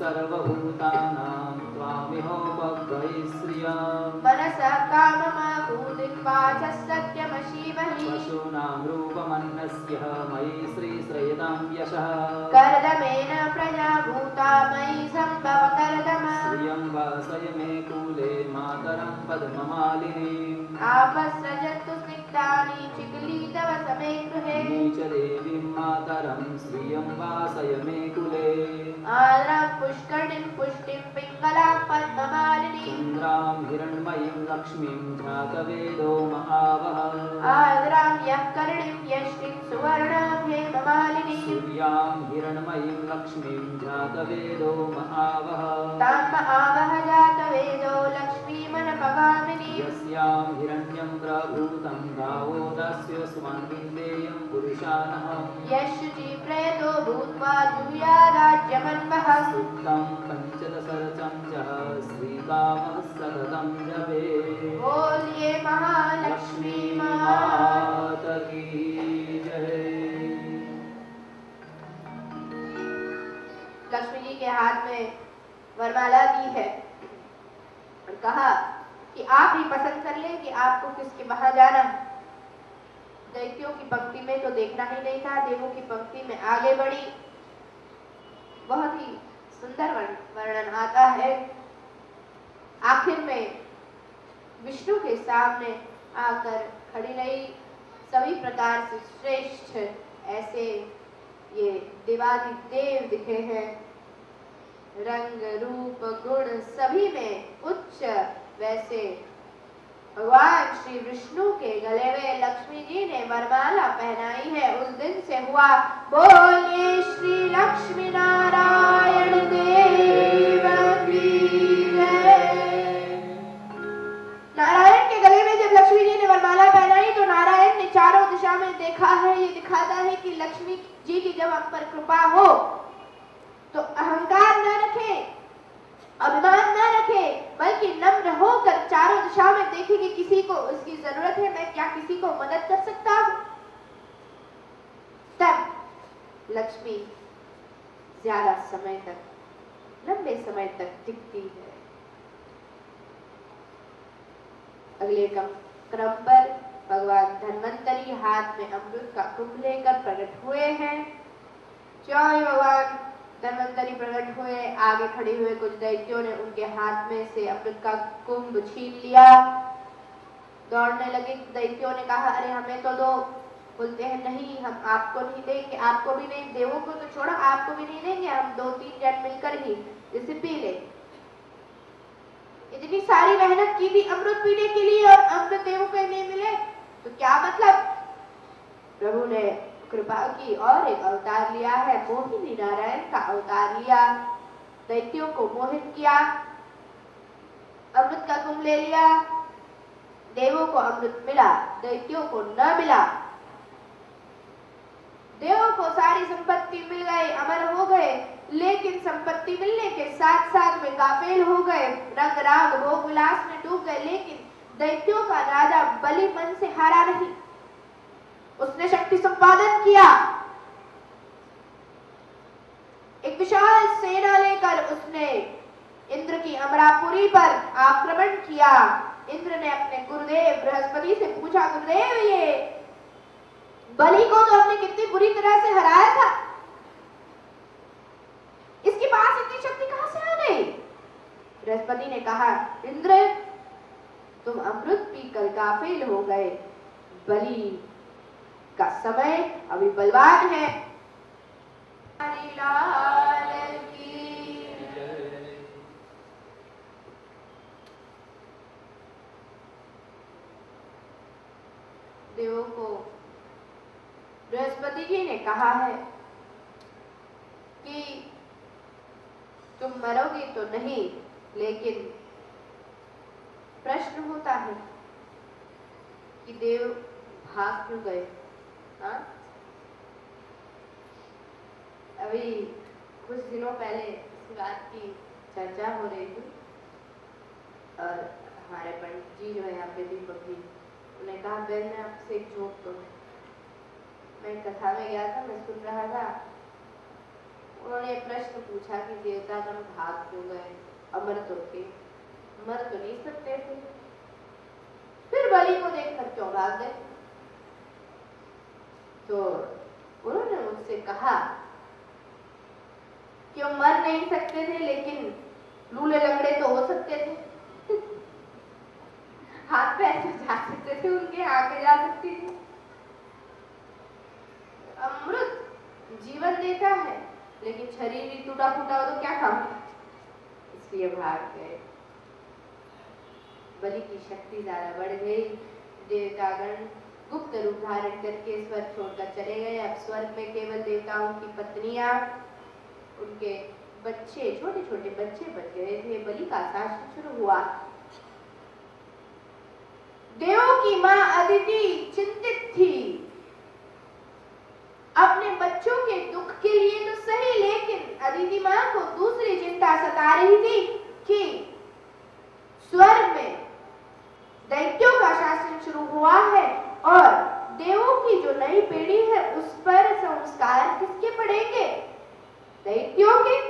सर्वभूतानां त्वामिहोपग्रहे श्रिया मनसः काममाभूदित्वाचः सत्यमशीमहि पशूनां रूपमन्नस्य मयि श्रीश्रयतां यशः कर्दमेन प्रजा भूता मयि सम्भव कर्दम श्रियं वासय मे कूले मातरं पद्ममालिनीम् आपस्रजतु स्निग्धानि चिकुलितव समे गृहे नीचदेवीं मातरं श्रियं वासय मे कुले आद्रां पुष्करिणीं पुष्टिं पिङ्गलां पद्ममालिनीम् इन्द्रां हिरण्मयीं लक्ष्मीं जातवेदो महावः आद्रां यः करणीं यष्टिं सुवर्णां हेममालिनीम् सूर्यां हिरण्मयीं लक्ष्मीं जातवेदो महावः ताम् आवह जातवेदो लक्ष्मीमनपगामिनीम् यस्यां हिरण्यं प्रभूतं गावो दास्यो सुमन्विन्देयं पुरुषानः यशुचि प्रयतो भूत्वा जुहुयादाज्यमन्वः सुप्तं पञ्चदशरचं च श्रीकामः सततं जपे बोलिए महालक्ष्मी माता की जय। लक्ष्मी जी के हाथ में वरमाला दी है और कहा कि आप ही पसंद कर ले कि आपको किसके वहां जाना है। दैत्यों की पंक्ति में तो देखना ही नहीं था, देवों की पंक्ति में आगे बढ़ी। बहुत ही सुंदर वर्णन आता है। आखिर में विष्णु के सामने आकर खड़ी रही। सभी प्रकार से श्रेष्ठ ऐसे ये देवादिदेव दिखे हैं। रंग रूप गुण सभी में उच्च वैसे भगवान श्री विष्णु के गले में लक्ष्मी जी ने वरमाला पहनाई है। उस दिन से हुआ बोलिए श्री लक्ष्मी नारायण देव की जय। नारायण के गले में जब लक्ष्मी जी ने वरमाला पहनाई तो नारायण ने चारों दिशा में देखा है। ये दिखाता है कि लक्ष्मी जी की जब हम पर कृपा हो तो अहंकार न रखे, अभिमान न रखे, बल्कि नम्र होकर चारों दिशा में देखे कि किसी को उसकी जरूरत है, मैं क्या किसी को मदद कर सकता हूं। तब लक्ष्मी ज्यादा समय तक, लंबे समय तक टिकती है। अगले क्रम पर भगवान धन्वंतरी हाथ में अमृत का कुंभ लेकर प्रकट हुए हैं। जो भगवान धन्वंतरी प्रकट हुए, आगे खड़े हुए कुछ दैत्यों ने उनके हाथ में से अमृत का कुंभ छीन लिया। दौड़ने लगे। दैत्यों ने कहा अरे हमें तो दो। बोलते हैं नहीं, हम आपको नहीं देंगे, आपको भी नहीं, देवों को तो छोड़ो, आपको भी नहीं देंगे, हम 2-3 जन मिलकर ही इसे पी ले। इतनी सारी मेहनत की थी अमृत पीने के लिए और अमृत देवों को नहीं मिले तो क्या मतलब। प्रभु ने कृपा की और एक अवतार लिया है, मोहिनी नारायण का अवतार लिया। दैत्यों को मोहित किया, अमृत का कुंभ ले लिया। देवों को अमृत मिला, दैत्यों को न मिला। देवों को सारी संपत्ति मिल गई, अमर हो गए, लेकिन संपत्ति मिलने के साथ साथ में गाफिल हो गए, रंग राग भोग विलास में डूब गए। लेकिन दैत्यों का राजा बलि मन से हारा नहीं, उसने शक्ति संपादन किया। एक विशाल सेना लेकर उसने इंद्र की अमरापुरी पर आक्रमण किया। इंद्र ने अपने गुरुदेव बृहस्पति से पूछा, गुरुदेव ये बलि को तो हमने कितनी बुरी तरह से हराया था, इसके पास इतनी शक्ति कहां से आ गई। बृहस्पति ने कहा, इंद्र तुम अमृत पीकर गाफिल हो गए, बलि का समय अभी बलवान है। हरि लाल की देवों को बृहस्पति जी ने कहा है कि तुम मरोगे तो नहीं, लेकिन प्रश्न होता है कि देव भाग क्यों गए। हाँ, अभी कुछ दिनों पहले इस बात की चर्चा हो रही थी और हमारे पंडित जी जो है यहाँ पे दीपक जी, उन्हें कहा बहन मैं आपसे एक जोक कहूँ। मैं कथा में गया था, मैं सुन रहा था, उन्होंने प्रश्न पूछा कि देवतागण भाग क्यों गए, अमर तो थे, मर तो नहीं सकते थे, फिर बलि को देखकर क्यों भाग गए। तो उन्होंने मुझसे कहा कि वो मर नहीं सकते थे, लेकिन लूले लंगड़े तो हो सकते थे, हाथ पैर तो जा सकते थे, उनके आंखें जा सकती थी। अमृत जीवन देता है, लेकिन शरीर ही टूटा फूटा हो तो क्या काम, इसलिए भाग गए। बलि की शक्ति ज्यादा बढ़ गई, देवतागण गुप्त रूप धारण करके स्वर्ग छोड़कर चले गए। अब स्वर्ग में केवल देवताओं की पत्नियां, उनके बच्चे, छोटे छोटे बच्चे बच गए थे। बलि का शासन शुरू हुआ। देवों की मां अदिति चिंतित थी, अपने बच्चों के दुख के लिए तो सही, लेकिन अदिति मां को दूसरी चिंता सता रही थी कि स्वर्ग में दैत्यों का शासन शुरू हुआ है और देवों की जो नई पीढ़ी है उस पर संस्कार किसके पड़ेंगे, दैत्यों के।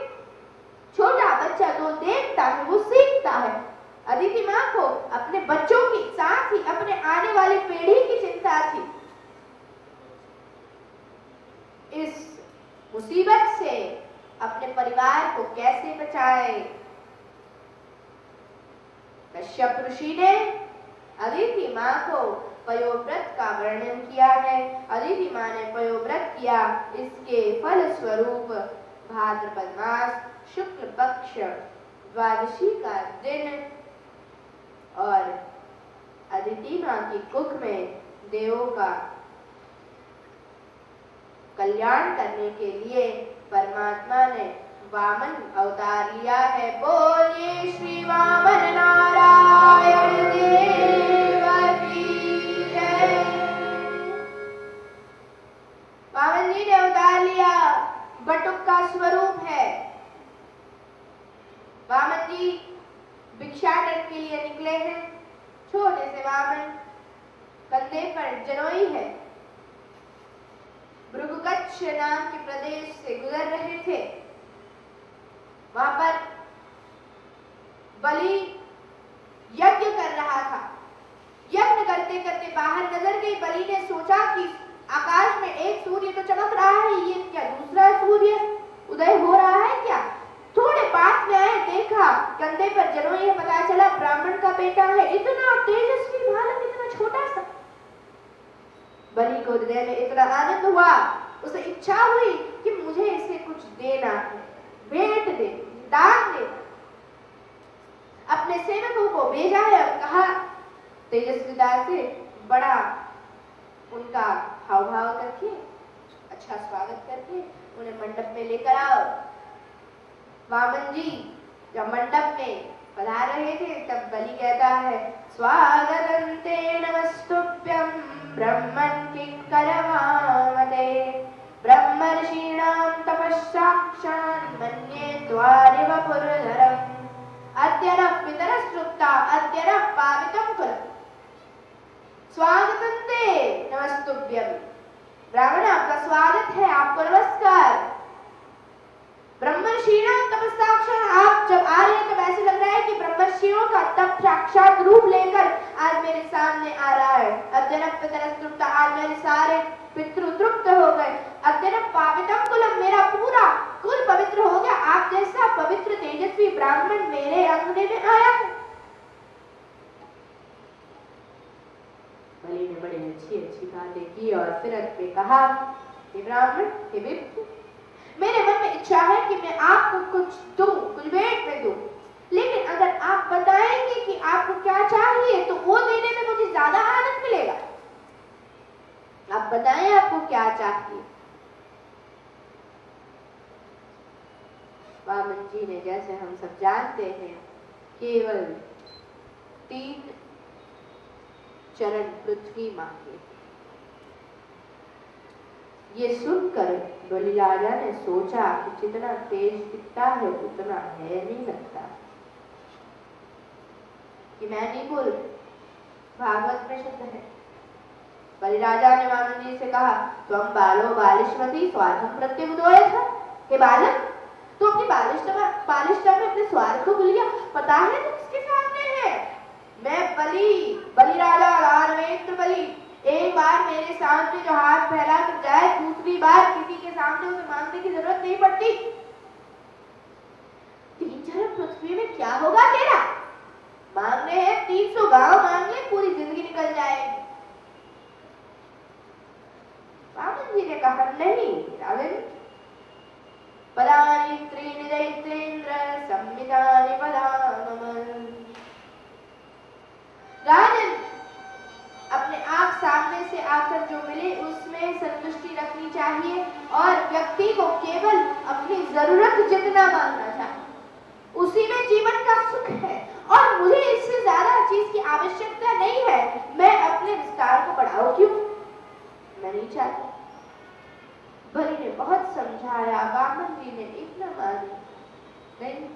छोटा बच्चा जो देखता है वो सीखता है। अदिति मां को अपने बच्चों की साथ ही अपने आने वाली पीढ़ी की चिंता थी। इस मुसीबत से अपने परिवार को कैसे बचाए। कश्यप ऋषि ने अदिति मां को पयोव्रत का वर्णन किया है। अदिति मां ने पयोव्रत किया, इसके फल स्वरूप भाद्रपद मास शुक्ल पक्ष द्वादशी का दिन और अदिति मां की कुख में देवों का कल्याण करने के लिए परमात्मा ने वामन अवतार लिया है। बोलिए श्री वामन नारायण देव की जय। वामन जी ने अवतार लिया, बटुक का स्वरूप है। वामन जी भिक्षाटन के लिए निकले हैं। छोटे से वामन, कंधे पर जनोई है। भृगुकच्छ नाम के प्रदेश से गुजर रहे थे। वहां पर बलि यज्ञ कर रहा था। यज्ञ करते करते बाहर नजर गई। बलि ने सोचा कि आकाश में एक सूर्य तो चमक रहा है, ये क्या दूसरा सूर्य उदय हो रहा है क्या। थोड़े पास में आए, देखा कंधे पर जनोई है, पता चला ब्राह्मण का बेटा है। इतना तेजस्वी बालक, इतना छोटा सा। बलि को हृदय में इतना आनंद हुआ, उसे इच्छा हुई कि मुझे इसे कुछ देना है, भेंट दे, दान दे। अपने सेवकों को भेजा है और कहा तेजस्विता से बड़ा उनका हाव भाव करके, अच्छा स्वागत करके उन्हें मंडप में लेकर आओ। वामन जी जब मंडप में पधार रहे थे तब बलि कहता है, स्वागतं ते नमस्तुभ्यं ब्रह्मन् किंकरवामते ब्रह्मर्षीणां तपस्साक्षान् मन्ये द्वारि वपुर्धरम् अद्य नः पितरस्तृप्ता अद्य नः पावितं कुलम्। स्वागतं ते नमस्तुभ्यं, ब्राह्मण आपका स्वागत है, आपको नमस्कार। ब्रह्मर्षीणां तपस्साक्षात्, आप जब आ रहे हैं तो ऐसे लग रहा है कि ब्रह्मर्षियों का तप साक्षात रूप लेकर आज मेरे सामने आ रहा है। अद्यनः पितरस्तृप्ता, आज मेरे सारे पितृ तृप्त हो गए। अद्यनः पावितं कुलम्, मेरा पूरा कुल पवित्र हो गया। आप जैसा पवित्र तेजस्वी ब्राह्मण मेरे अंगने में आया है। बलि ने बड़ी अच्छी अच्छी बातें की और फिर अंत में कहा, हे ब्राह्मण, हे विप्र, मेरे मन में इच्छा है कि मैं आपको कुछ दूं, कुछ भेंट में दूं, लेकिन अगर आप बताएंगे कि आपको क्या चाहिए तो वो देने में मुझे ज्यादा आनंद मिलेगा। आप बताएं आपको क्या चाहिए। वामन जी ने, जैसे हम सब जानते हैं, केवल 3 चरण पृथ्वी मांगे। ये सुनकर बलि राजा ने सोचा कि जितना तेज दिखता है उतना है नहीं लगता, कि मैं नहीं बोल, भागवत में शब्द है। बलि राजा ने वामन जी से कहा, तुम बालो बालिशमती स्वार्थम प्रत्युदोय था। हे बालक, तो अपनी बालिशता में अपने स्वार्थ को भूल गया। पता है तुम किसके सामने है? मैं बलि राजा राघवेंद्र बलि। एक बार मेरे सामने जो हाथ फैला कर जाए, दूसरी बार किसी के सामने उसे मांगने की जरूरत नहीं पड़ती। 3 चरण पृथ्वी में क्या होगा तेरा? मांगने हैं 300 गांव मांग ले, पूरी जिंदगी निकल जाएगी। वामन जी ने कहा, नहीं राघवेंद्र, पदानि त्रीणि दैत्येन्द्र संमितानि पदामम। राजन, अपने आप सामने से आकर जो मिले उसमें संतुष्टि रखनी चाहिए और व्यक्ति को केवल अपनी जरूरत जितना मांगना चाहिए, उसी में जीवन का सुख है। और मुझे इससे ज्यादा चीज की आवश्यकता नहीं है। मैं अपने विस्तार को बढ़ाऊं क्यों? मैं नहीं चाहती। बलि ने बहुत समझाया, वामन जी ने एक न मानी। नहीं,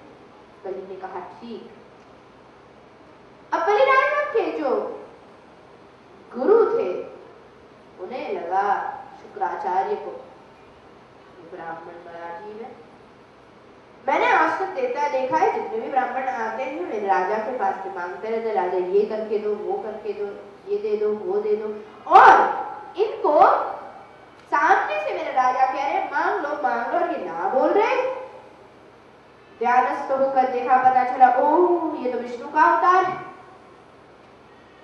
बलि ने कहा ठीक। अब बलि राजा के जो गुरु थे उन्हें लगा शुक्राचार्य को, ब्राह्मण बड़ा अजीब है। मैंने आज तक देखा है जितने भी ब्राह्मण आते हैं मेरे राजा के पास से मांगते रहते, राजा ये करके दो, वो करके दो, ये दे दो, वो दे दो। और इनको सामने से मेरे राजा कह रहे मांग लो, और ये ना बोल रहे। ध्यानस्थ होकर देखा, पता चला ओह ये तो विष्णु का अवतार है।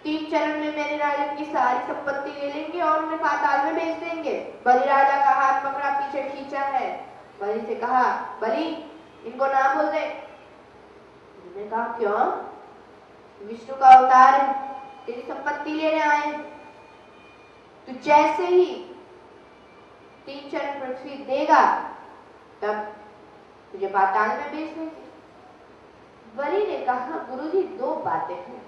3 चरण में मेरे राजा की सारी संपत्ति ले लेंगे और उन्हें पाताल में भेज देंगे। बलि राजा का हाथ पकड़ा, पीछे खींचा है। बलि से कहा, बलि इनको ना बोल दे। उन्होंने कहा क्यों? विष्णु का अवतार है, तेरी संपत्ति लेने आए। तो जैसे ही 3 चरण पृथ्वी देगा तब तुझे पाताल में भेज देंगे। बलि ने कहा, गुरुजी 2 बातें हैं।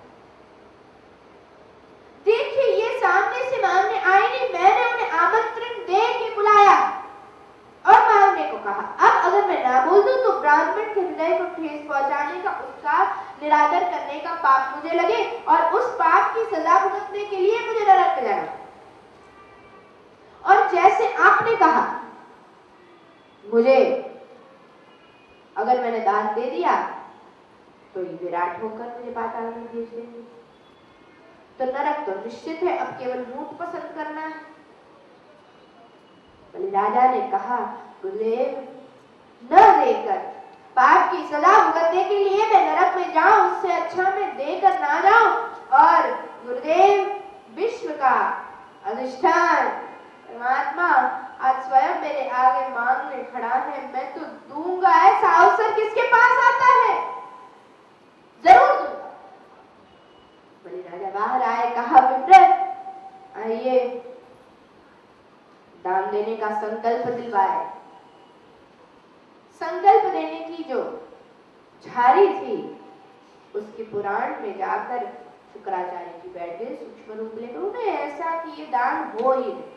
देखिए ये सामने से मांगने आए नहीं, मैंने उन्हें आमंत्रण दे के बुलाया और मांगने को कहा। अब अगर मैं ना बोल दूं तो ब्राह्मण के हृदय को ठेस पहुंचाने का, उसका निरादर करने का पाप मुझे लगे और उस पाप की सजा भुगतने के लिए मुझे नरक में जाना। और जैसे आपने कहा, मुझे अगर मैंने दान दे दिया तो ये विराट होकर मुझे पाताल में भेज देंगे, तो नरक तो निश्चित है। अब केवल मूठ पसंद करना है। बलि राजा ने कहा, गुरुदेव न देकर पाप की सजा भुगतने के लिए मैं नरक में जाऊं, उससे अच्छा मैं देकर ना जाऊं। और गुरुदेव विश्व का अधिष्ठान परमात्मा आज स्वयं मेरे आगे मांगने खड़ा है, मैं तो दूंगा। ऐसा अवसर किसके पास आता है? जरूर दूंगा। बलि राजा बाहर आए, कहा विप्र आइए, दान देने का संकल्प दिलवाए। संकल्प देने की जो झारी थी उसके पुराण में जाकर शुक्राचार्य जी बैठ गए, सूक्ष्म रूप लेकर। उन्हें ऐसा कि ये दान हो ही नहीं।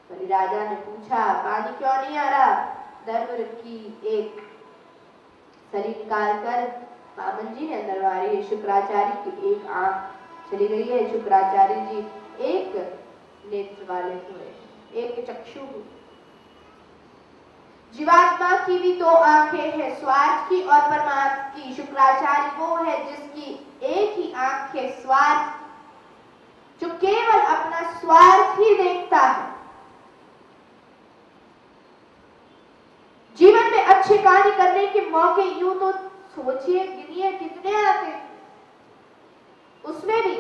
बलि राजा ने पूछा, पानी क्यों नहीं आ रहा? दर्भ की एक सरी निकाल कर वामन जी ने अंदर मारी। शुक्राचार्य की एक आंख चली गई है। शुक्राचार्य जी एक नेत्र वाले हुए, एक चक्षु हुए। जीवात्मा की भी 2 आंखें हैं, स्वार्थ की और परमात्मा की। शुक्राचार्य वो है जिसकी एक ही आंख है स्वार्थ, जो केवल अपना स्वार्थ ही देखता है। जीवन में अच्छे कार्य करने के मौके यूं तो सोचिए, गिनिए कितने आते हैं। उसमें भी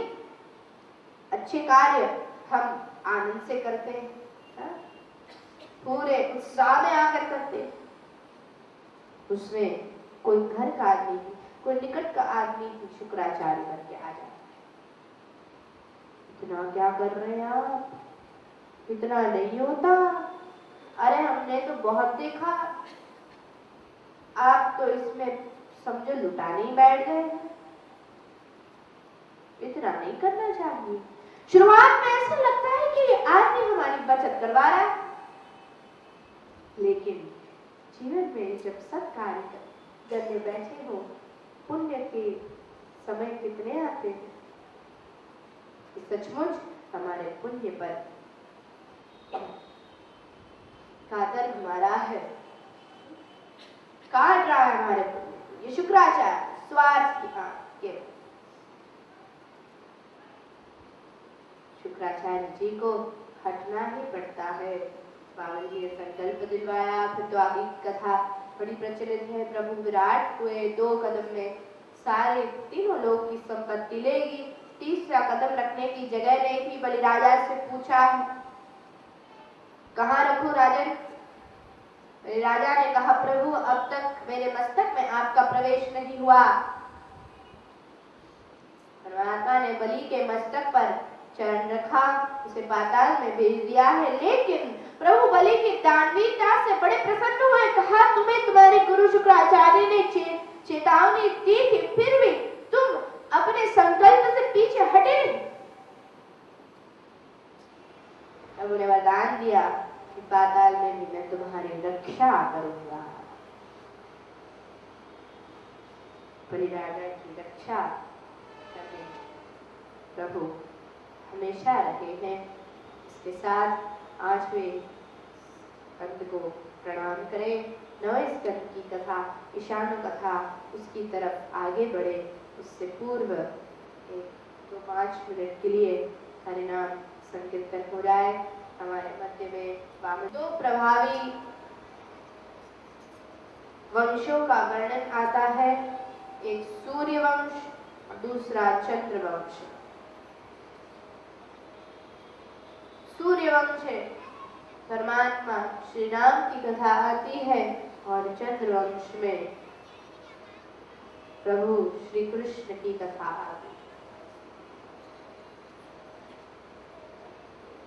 अच्छे कार्य हम आनंद से करते हैं, पूरे उत्साह में आकर करते हैं। उसमें कोई घर का आदमी, कोई निकट का आदमी शुक्राचार्य करके आ जाए। इतना क्या कर रहे हैं आप, इतना नहीं होता। अरे हमने तो बहुत देखा, आप तो इसमें समझो लुटाने ही बैठ गए। इतना नहीं करना चाहिए। शुरुआत में ऐसा लगता है कि ये आदमी हमारी बचत करवा रहा है, लेकिन जीवन में जब सब कार्य करने बैठे हो, पुण्य के समय कितने आते हैं। सचमुच हमारे पुण्य पर कातर हमारा है, काट रहा है हमारे पुण्य। ये शुक्राचार्य स्वार्थ के शुक्राचार्य जी को हटना ही पड़ता है। बावन जी ने संकल्प दिलवाया। फिर तो आगे की कथा बड़ी प्रचलित है। प्रभु विराट हुए, 2 कदम में सारे तीनों लोग की संपत्ति लेगी। तीसरा कदम रखने की जगह नहीं थी। बलि राजा से पूछा, कहाँ रखूं राजन? बलि राजा ने कहा, प्रभु अब तक मेरे मस्तक में आपका प्रवेश नहीं हुआ। परमात्मा ने बलि के मस्तक पर चरण रखा, उसे पाताल में भेज दिया है। लेकिन प्रभु बलि की दानवीरता से बड़े प्रसन्न हुए। कहा, तुम्हें तुम्हारे गुरु शुक्राचार्य ने चेतावनी दी थी, फिर भी तुम अपने संकल्प से पीछे हटे नहीं। प्रभु ने वरदान दिया कि पाताल में भी मैं तुम्हारी रक्षा करूंगा। बलि राजा की रक्षा करने प्रभु हमेशा रहे हैं। इसके साथ 8वें स्कंद को प्रणाम करें। 9वें स्कंद की कथा, ईशानु कथा, उसकी तरफ आगे बढ़े उससे पूर्व 1-5 मिनट के लिए हरिनाम संकीर्तन हो जाए। हमारे मध्य में वामन 2 प्रभावी वंशों का वर्णन आता है, एक सूर्य वंश और दूसरा चंद्र वंश। सूर्य वंश परमात्मा श्री राम की कथा आती है और चंद्र वंश में प्रभु श्री कृष्ण की कथा आती है।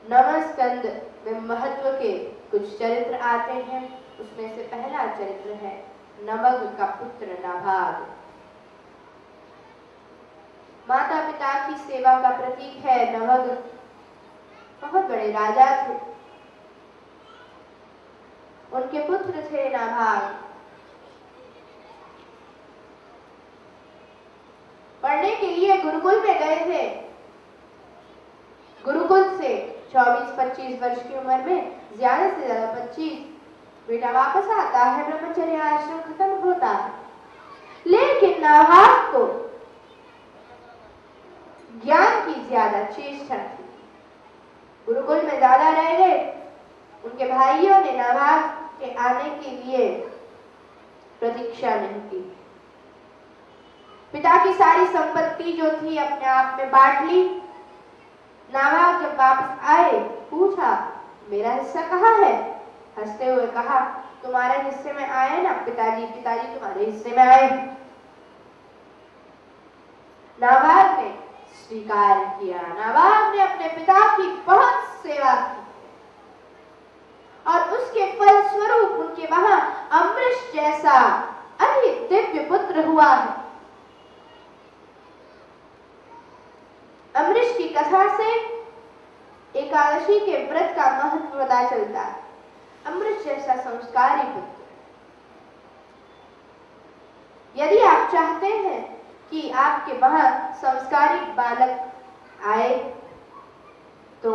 9वां स्कंद में महत्व के कुछ चरित्र आते हैं। उसमें से पहला चरित्र है नवग का पुत्र नाभाग। माता पिता की सेवा का प्रतीक है नवग। बहुत बड़े राजा थे, उनके पुत्र थे नाभाग। पढ़ने के लिए गुरुकुल में गए थे। गुरुकुल से 24-25 वर्ष की उम्र में ज्यादा से ज्यादा 25 बेटा वापस आता है, ब्रह्मचर्य आश्रम खत्म होता है। लेकिन नाभाग को ज्ञान की ज्यादा चेष्टा थी। गुरुकुल में ज्यादा रह गए। उनके भाइयों ने नाभाग के आने के लिए प्रतीक्षा नहीं की। पिता की सारी संपत्ति जो थी अपने आप में बांट ली। नाभाग जब वापस आए, पूछा, मेरा हिस्सा कहाँ है? हंसते हुए कहा, तुम्हारे हिस्से में आए ना पिताजी, पिताजी तुम्हारे हिस्से में आए। नाभाग ने स्वीकार किया। नाभाग ने अपने पिता की बहुत सेवा की और उसके फल स्वरूप उनके वहां अमृत जैसा अति दिव्य पुत्र हुआ है। अमृत की कथा से एकादशी के व्रत का महत्व पता चलता है। अमृत जैसा संस्कारी पुत्र। यदि आप चाहते हैं कि आपके वहां संस्कारी बालक आए तो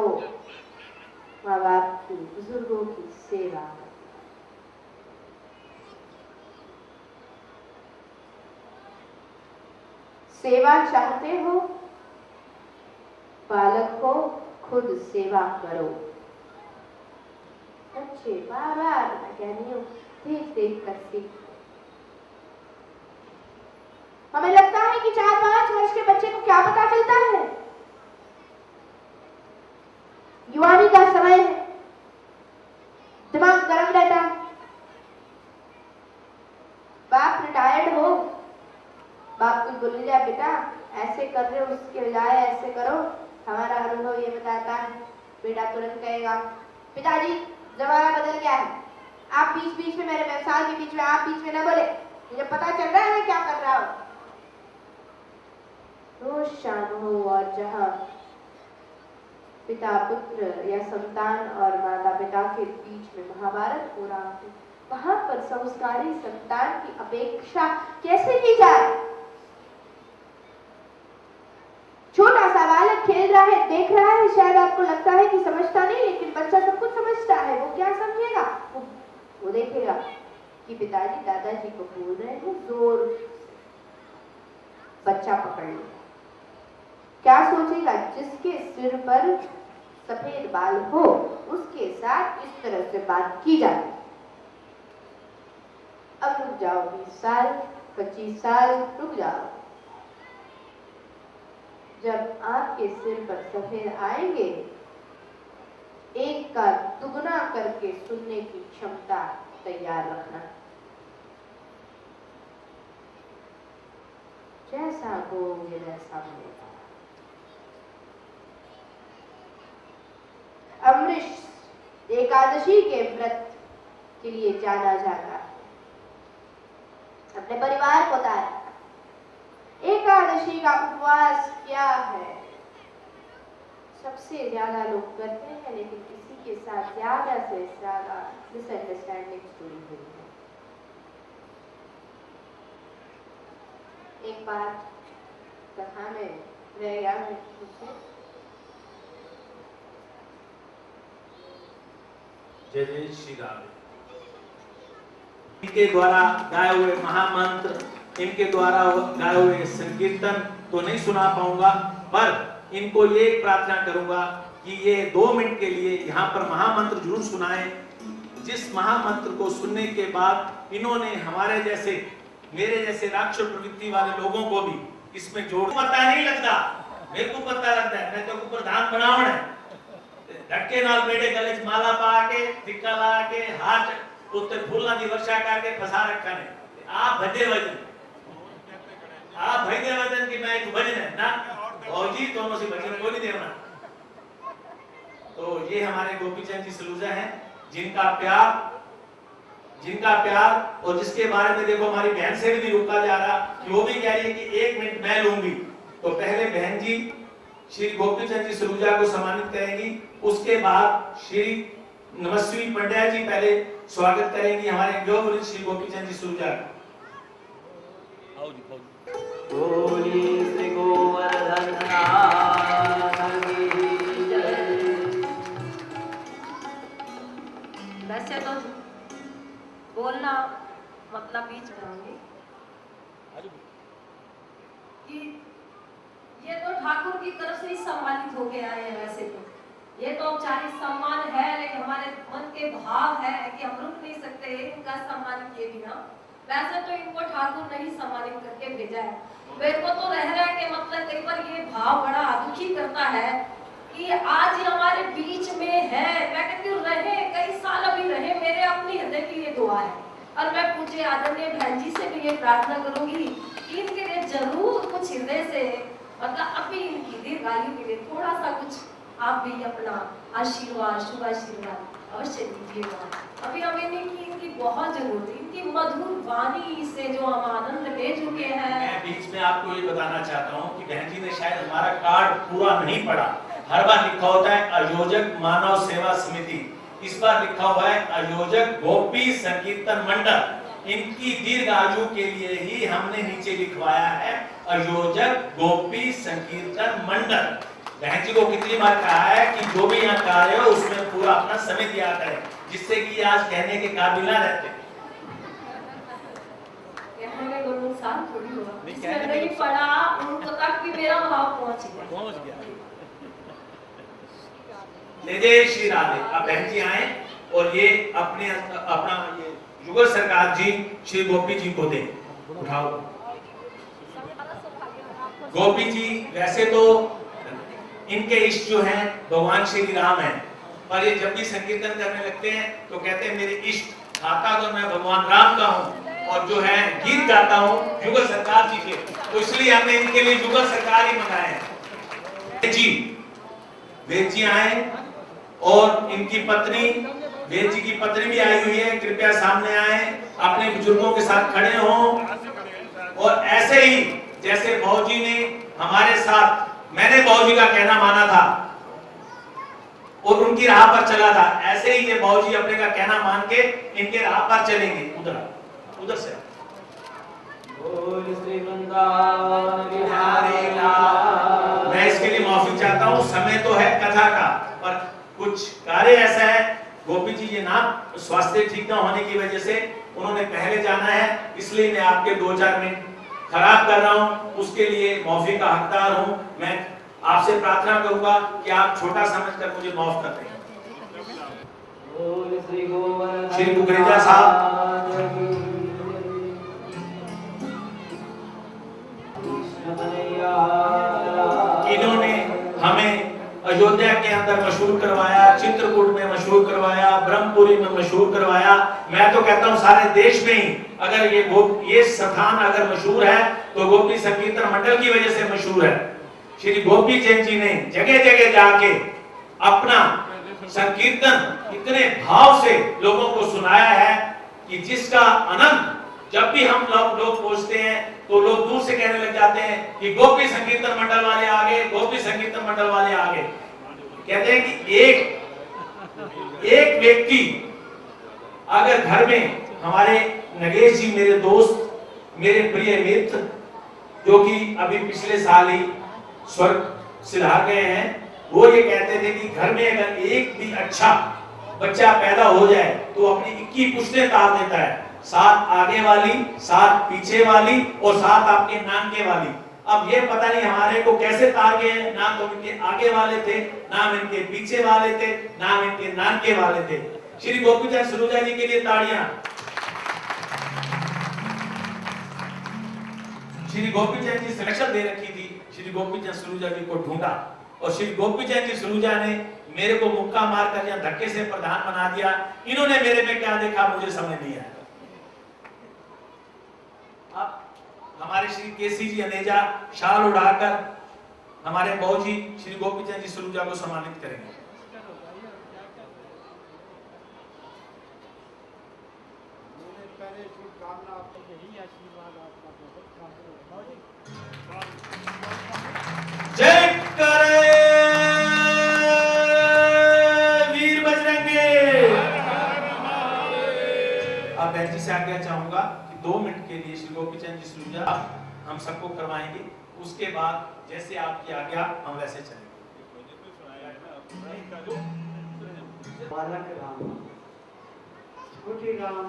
माँ बाप की, बुजुर्गों की सेवा करें। सेवा चाहते हो, बालक हो, खुद सेवा करो। बच्चे बार बार मैं कह रही हूँ, देख देख कर सीखो। हमें लगता है कि 4-5 वर्ष के बच्चे को क्या पता चलता है। युवानी का समय है, दिमाग गर्म रहता है। बाप रिटायर्ड हो, बाप कुछ बोल जाए, बेटा ऐसे कर रहे हो, उसके बजाय ऐसे करो। हमारा अनुभव अनुभव ये बताता है, बेटा तुरंत कहेगा पिताजी जमाना बदल गया है, आप बीच बीच में मेरे व्यवसाय के बीच में आप बीच में न बोले, मुझे पता चल रहा है क्या कर रहा हो। रोज शाम हो और जहाँ पिता पुत्र या संतान और माता पिता के बीच में महाभारत हो रहा हो, वहां पर संस्कारी संतान की अपेक्षा कैसे की जाए। छोटा सा बालक खेल रहा है, देख रहा है, शायद आपको लगता है कि समझता नहीं, लेकिन बच्चा सब कुछ समझता है। वो क्या समझेगा, वो देखेगा कि पिताजी दादाजी को बोल रहे हैं जोर से, बच्चा पकड़ लेगा। क्या सोचेगा, जिसके सिर पर सफेद बाल हो उसके साथ इस तरह से बात की जाती। अब रुक जाओ 20 साल 25 साल रुक जाओ, जब आपके सिर पर सफेद आएंगे, एक का दुगना करके सुनने की क्षमता तैयार रखना। जैसा बोगे वैसा मिलेगा। अमृत एकादशी के व्रत के लिए जाना जाता है। अपने परिवार को बताया एकादशी का उपवास क्या है। सबसे ज्यादा लोग करते हैं, लेकिन किसी के साथ ज्यादा से ज्यादा मिसअंडरस्टैंडिंग जुड़ी हुई है। एक बात कथा में रह गया है मुझसे। जय जय श्री राम। इनके द्वारा गाए हुए महामंत्र, इनके द्वारा गाए हुए संकीर्तन तो नहीं सुना पाऊंगा, पर इनको ये प्रार्थना करूंगा कि ये 2 मिनट के लिए यहाँ पर महामंत्र जरूर सुनाएं। जिस महामंत्र को सुनने के बाद इन्होंने हमारे जैसे, मेरे जैसे राक्षस प्रवृत्ति वाले लोगों को भी इसमें जोड़, पता नहीं लगता, मेरे को पता लगता है, मैं तो प्रधान बनावण है, धक्के नाल मेरे गले च माला पा के, टिक्का ला के, हाथ उत्ते फूलों की वर्षा करके फंसा रखा ने। आप भजे वजन, आप भजे वजन की मैं एक वजन है ना, और जी दोनों से भजन को नहीं देना। तो ये हमारे गोपीचंद जी सलूजा हैं, जिनका प्यार और जिसके बारे में देखो हमारी बहन से भी नहीं रोका जा रहा, कि वो भी कह रही है कि 1 मिनट मैं लूंगी। तो पहले बहन जी श्री गोपीचंद जी सलूजा को सम्मानित करेंगी, उसके बाद श्री नमस्वी पंड्या जी पहले स्वागत करेंगी हमारे योगवृंद श्री गोपीचंद जी सलूजा। बोलिए श्री गोवर्धन नाथ की जय। वैसे तो बोलना मतलब बीच में होंगे कि ये तो ठाकुर की तरफ से ही सम्मानित हो गया है। वैसे तो ये तो औपचारिक सम्मान है, लेकिन हमारे मन के भाव है कि हम रुक नहीं सकते इनका सम्मान किए बिना। वैसे तो इनको ठाकुर ने ही सम्मानित करके भेजा है। मेरे को तो रह रहा है कि मतलब कई बार ये भाव बड़ा दुखी करता है कि आज ये हमारे बीच में है। मैं कहती हूँ रहे, कई साल अभी रहे, मेरे अपनी हृदय की ये दुआ है। और मैं पूज्य आदरणीय बहन जी से भी ये प्रार्थना करूंगी कि इनके लिए जरूर कुछ हृदय से, मतलब अभी इनकी दीर्घायु के लिए थोड़ा सा कुछ आप भी अपना आशीर्वाद, शुभ आशीर्वाद अवश्य दीजिएगा। अभी हमें इनकी बहुत जरूरत है, इनकी मधुर वाणी से जो हम आनंद ले चुके हैं। मैं बीच में आपको ये बताना चाहता हूँ कि बहन जी ने शायद हमारा कार्ड पूरा नहीं पढ़ा। हर बार लिखा होता है आयोजक मानव सेवा समिति, इस बार लिखा हुआ है आयोजक गोपी संकीर्तन मंडल। इनकी दीर्घ आयु के लिए ही हमने नीचे लिखवाया है आयोजक गोपी संकीर्तन मंडल। बहन जी को कितनी बार कहा है कि जो भी यहाँ कार्य हो उसमें पूरा अपना समय दिया करें, जिससे कि आज कहने के काबिल ना रहते। नहीं पढ़ा उनको तक भी मेरा भाव पहुंच गया। जय जय श्री राधे। अब बहन जी आए और ये अपना ये युगल सरकार जी श्री गोपी जी को दे। उठाओ गोपी जी। वैसे तो इनके इष्ट जो हैं भगवान श्री राम हैं, पर ये जब भी संकीर्तन करने लगते हैं तो कहते हैं मेरे इष्ट खाता तो मैं भगवान राम का हूँ और जो है गीत गाता हूँ युगल सरकार जी के, तो इसलिए हमने इनके लिए युगल सरकार ही मंगाए हैं जी। वेद जी आए और इनकी पत्नी, वेद जी की पत्नी भी आई हुई है, कृपया सामने आए, अपने बुजुर्गों के साथ खड़े हों। और ऐसे ही जैसे बाबूजी ने हमारे साथ, मैंने बाबूजी का कहना माना था और उनकी राह पर चला था, ऐसे ही ये बाबूजी अपने का कहना मान के इनके राह पर चलेंगे। उधर से बोल श्री वृंदावन बिहारी लाल। मैं इसके लिए माफी चाहता हूँ, समय तो है कथा का, पर कुछ कार्य ऐसा है, गोपी जी ये ना स्वास्थ्य ठीक ना होने की वजह से उन्होंने पहले जाना है, इसलिए मैं आपके 2-4 मिनट खराब कर रहा हूँ, उसके लिए माफी का हकदार हूँ। मैं आपसे प्रार्थना करूंगा कि आप छोटा समझकर मुझे माफ कर दें। बोल श्री गोवर्धन श्री कुकरेजा साहब, इन्होंने हमें अयोध्या के अंदर मशहूर करवाया, चित्रकूट में मशहूर करवाया, ब्रह्मपुरी में मशहूर करवाया। मैं तो कहता हूँ सारे देश में ही अगर ये स्थान अगर मशहूर है तो गोपी संकीर्तन मंडल की वजह से मशहूर है। श्री गोपी चंद जी ने जगह जगह जाके अपना संकीर्तन इतने भाव से लोगों को सुनाया है कि जिसका आनंद जब भी हम लोग पहुंचते हैं तो लोग दूर से कहने लग जाते हैं कि गोपी संकीर्तन मंडल वाले आगे, गोपी संकीर्तन मंडल वाले आगे। कहते हैं कि एक व्यक्ति अगर घर में, हमारे नगेश जी मेरे दोस्त, मेरे प्रिय मित्र, जो कि अभी पिछले साल ही स्वर्ग सिधार गए हैं, वो ये कहते थे कि घर में अगर एक भी अच्छा बच्चा पैदा हो जाए तो अपनी 21 पुश्तें तार देता है, 7 आगे वाली, 7 पीछे वाली और 7 आपके नानके वाली। अब ये पता नहीं हमारे को कैसे तार गए, ना तो इनके आगे वाले थे, ना इनके पीछे वाले थे, ना इनके नानके वाले थे। श्री गोपीचंद सलूजा जी के लिए ताड़ियां। श्री गोपीचंद जी सिलेक्शन दे रखी थी, श्री गोपीचंद सलूजा जी को ढूंढा और श्री गोपीचंद जी सलूजा ने मेरे को मुक्का मारकर या धक्के से प्रधान बना दिया। इन्होंने मेरे में क्या देखा मुझे समझ नहीं आया। अब हमारे श्री केसी जी अनेजा शाल उड़ाकर हमारे बाबूजी श्री गोपीचंद जी सलूजा को सम्मानित करेंगे। जय करे वीर बजरंगे। अब मैं जी से आज्ञा चाहूंगा कि 2 मिनट के लिए श्री गोपीचंद जी सलूजा हम सबको करवाएंगे, उसके बाद जैसे आपकी आज्ञा हम वैसे चलेंगे। बालक राम, छोटे राम,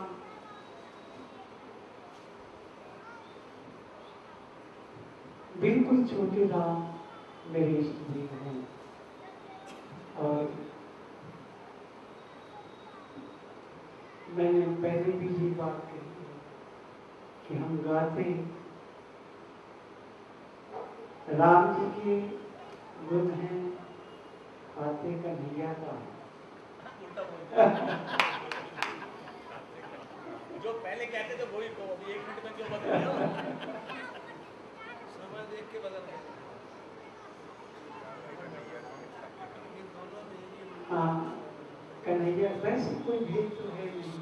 बिल्कुल छोटे राम मेरे इष्ट देव हैं। और मैंने पहले भी ये बात कही है कि हम गाते राम जी के गुण हैं, आते कन्हैया का जो पहले कहते थे वही को अभी 1 मिनट में क्यों बदल रहे हो? समय देख के बदल रहे। हाँ, कन्हैया वैसे कोई भेद तो है नहीं,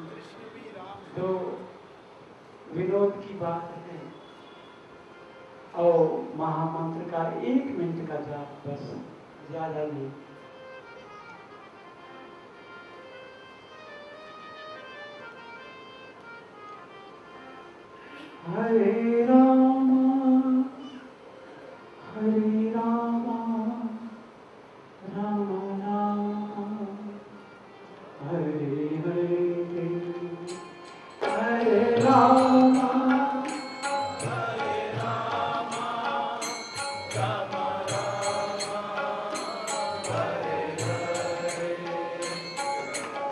तो विनोद की बात है और महामंत्र का 1 मिनट का जाप, बस ज्यादा नहीं। हरे रामा राम राम हरे हरे, हरे रामा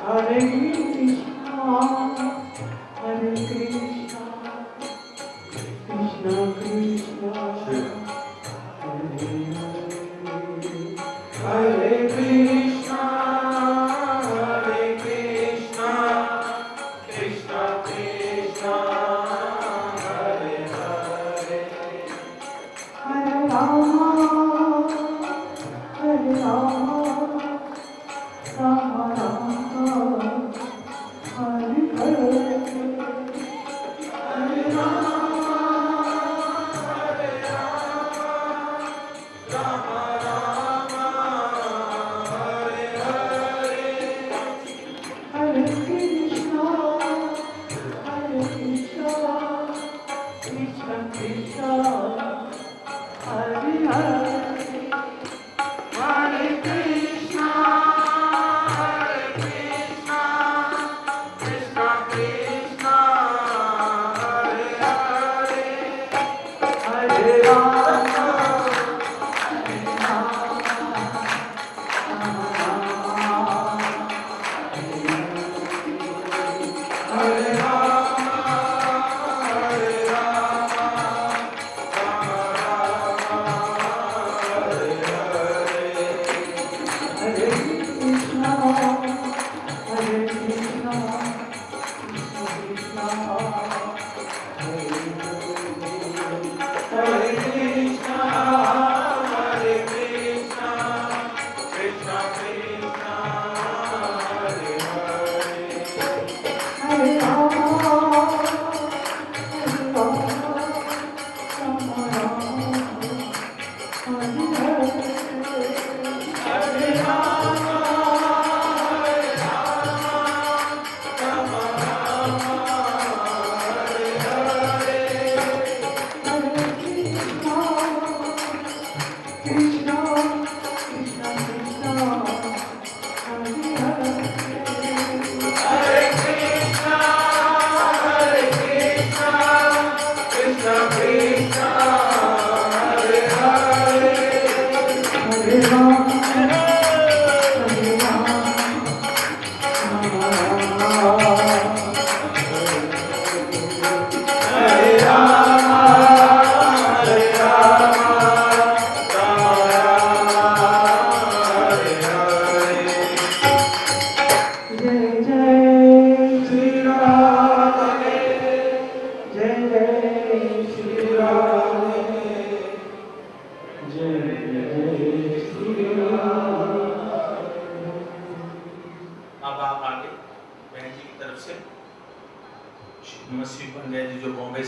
हरे कृष्णा हरे कृष्णा कृष्णा कृष्णा हरे हरे, हरे कृष्णा कृष्णा कृष्णा हरे हरे, हरे रामा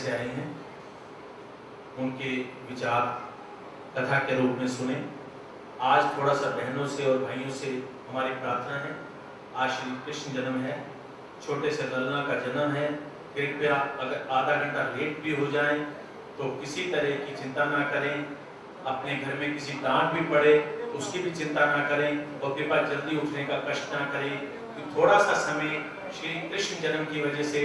से आई हैं, उनके विचार कथा के रूप में सुने। आज थोड़ा सा बहनों से और भाइयों से हमारी प्रार्थना है, आज श्री कृष्ण जन्म है, छोटे से ललना का जन्म है। कृपया अगर आधा घंटा लेट भी हो जाए तो किसी तरह की चिंता ना करें, अपने घर में किसी डांट भी पड़े उसकी भी चिंता ना करें, और कृपया जल्दी उठने का कष्ट ना करें, कि थोड़ा सा समय श्री कृष्ण जन्म की वजह से,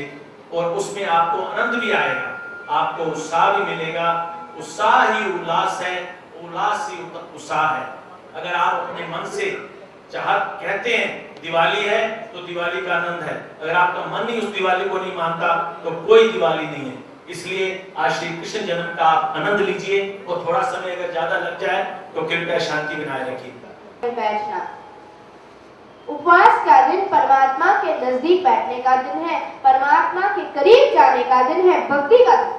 और उसमें आपको आनंद भी आएगा, आपको उत्साह भी मिलेगा। उत्साह ही उल्लास है, उल्लास ही उत्साह है। अगर आप अपने मन से चाहत कहते हैं दिवाली है तो दिवाली का आनंद है, अगर आपका मन ही उस दिवाली को नहीं मानता तो कोई दिवाली नहीं है। इसलिए आज श्री कृष्ण जन्म का आप आनंद लीजिए, और थोड़ा समय अगर ज्यादा लग जाए तो कृपया शांति बनाए रखिए। बैठना, उपवास का दिन परमात्मा के नजदीक बैठने का दिन है, परमात्मा के करीब जाने का दिन है, भक्ति का दिन।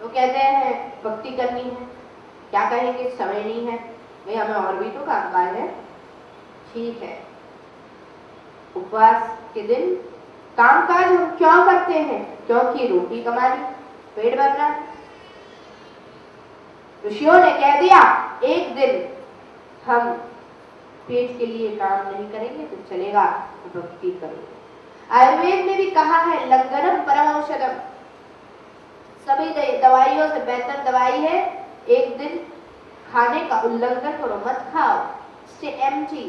वो कहते हैं भक्ति करनी है, क्या कहेंगे समय नहीं है, भाई हमें और भी तो कामकाज है। ठीक है, उपवास के दिन कामकाज हम क्यों करते हैं? क्योंकि रोटी कमानी, पेट भरना। ऋषियों ने कह दिया एक दिन हम पेट के लिए काम नहीं करेंगे तो चलेगा, भक्ति करो। आयुर्वेद में भी कहा है लंगरम परम औषधम, सभी दवाइयों से बेहतर दवाई है एक दिन खाने का उल्लंघन करो, मत खाओ, स्टे एम्प्टी।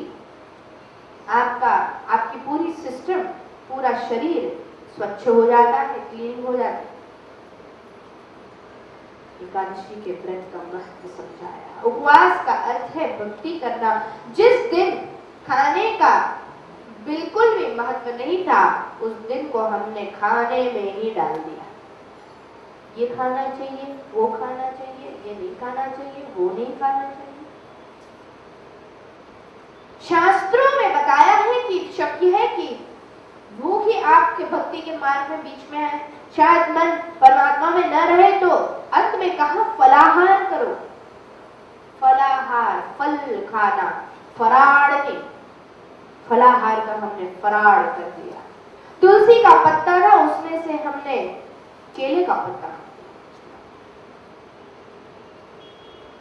आपकी पूरी सिस्टम, पूरा शरीर स्वच्छ हो जाता है, क्लीन हो जाता है। एकादशी के व्रत का महत्व समझाया। उपवास का अर्थ है भक्ति करना। जिस दिन खाने का बिल्कुल भी महत्व नहीं था, उस दिन को हमने खाने में ही डाल दिया। ये खाना चाहिए, वो खाना चाहिए, ये नहीं खाना चाहिए, वो नहीं खाना चाहिए। शास्त्रों में बताया है कि शक्य है कि भूख ही आपके भक्ति के मार्ग में बीच में है। शायद मन परमात्मा में न रहे तो अंत में कहा फलाहार करो। फलाहार, फल खाना, फराड़ नहीं, फलाहार का हमने फराड़ कर दिया। तुलसी का पत्ता ना, उसमें से हमने केले का पत्ता।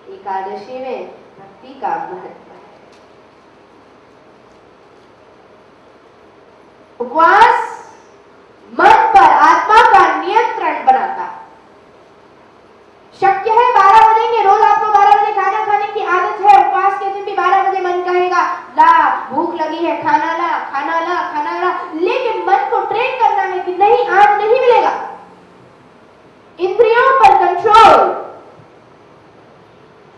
एकादशी में भक्ति का महत्व है। उपवास मन पर आत्मा का नियंत्रण बनाता। शक्य है 12 बजेंगे, रोज आपको 12 बजे खाना खाने की आदत है, उपवास के दिन भी 12 बजे मन कहेगा ला भूख लगी है, खाना ला, खाना ला, खाना ला। लेकिन मन को ट्रेन करना है कि नहीं, आज नहीं मिलेगा। इंद्रियों पर कंट्रोल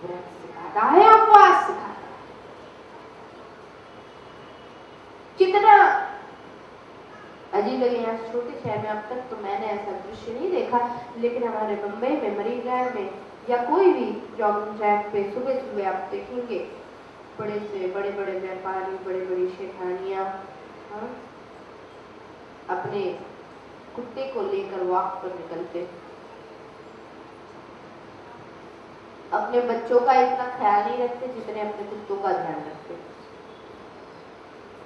सिखाता है, उपवास सिखाता है। कितना अजीब लगे, यहाँ छोटे शहर में अब तक तो मैंने ऐसा दृश्य नहीं देखा, लेकिन हमारे बम्बई में, मरीलैंड में या कोई भी जॉगिंग ट्रैक पे सुबह सुबह आप देखेंगे बड़े से बड़े बड़े व्यापारी, बड़े बड़ी शेखानियां अपने कुत्ते को लेकर वॉक पर निकलते। अपने बच्चों का इतना ख्याल नहीं रखते जितने अपने कुत्तों का ध्यान रखते।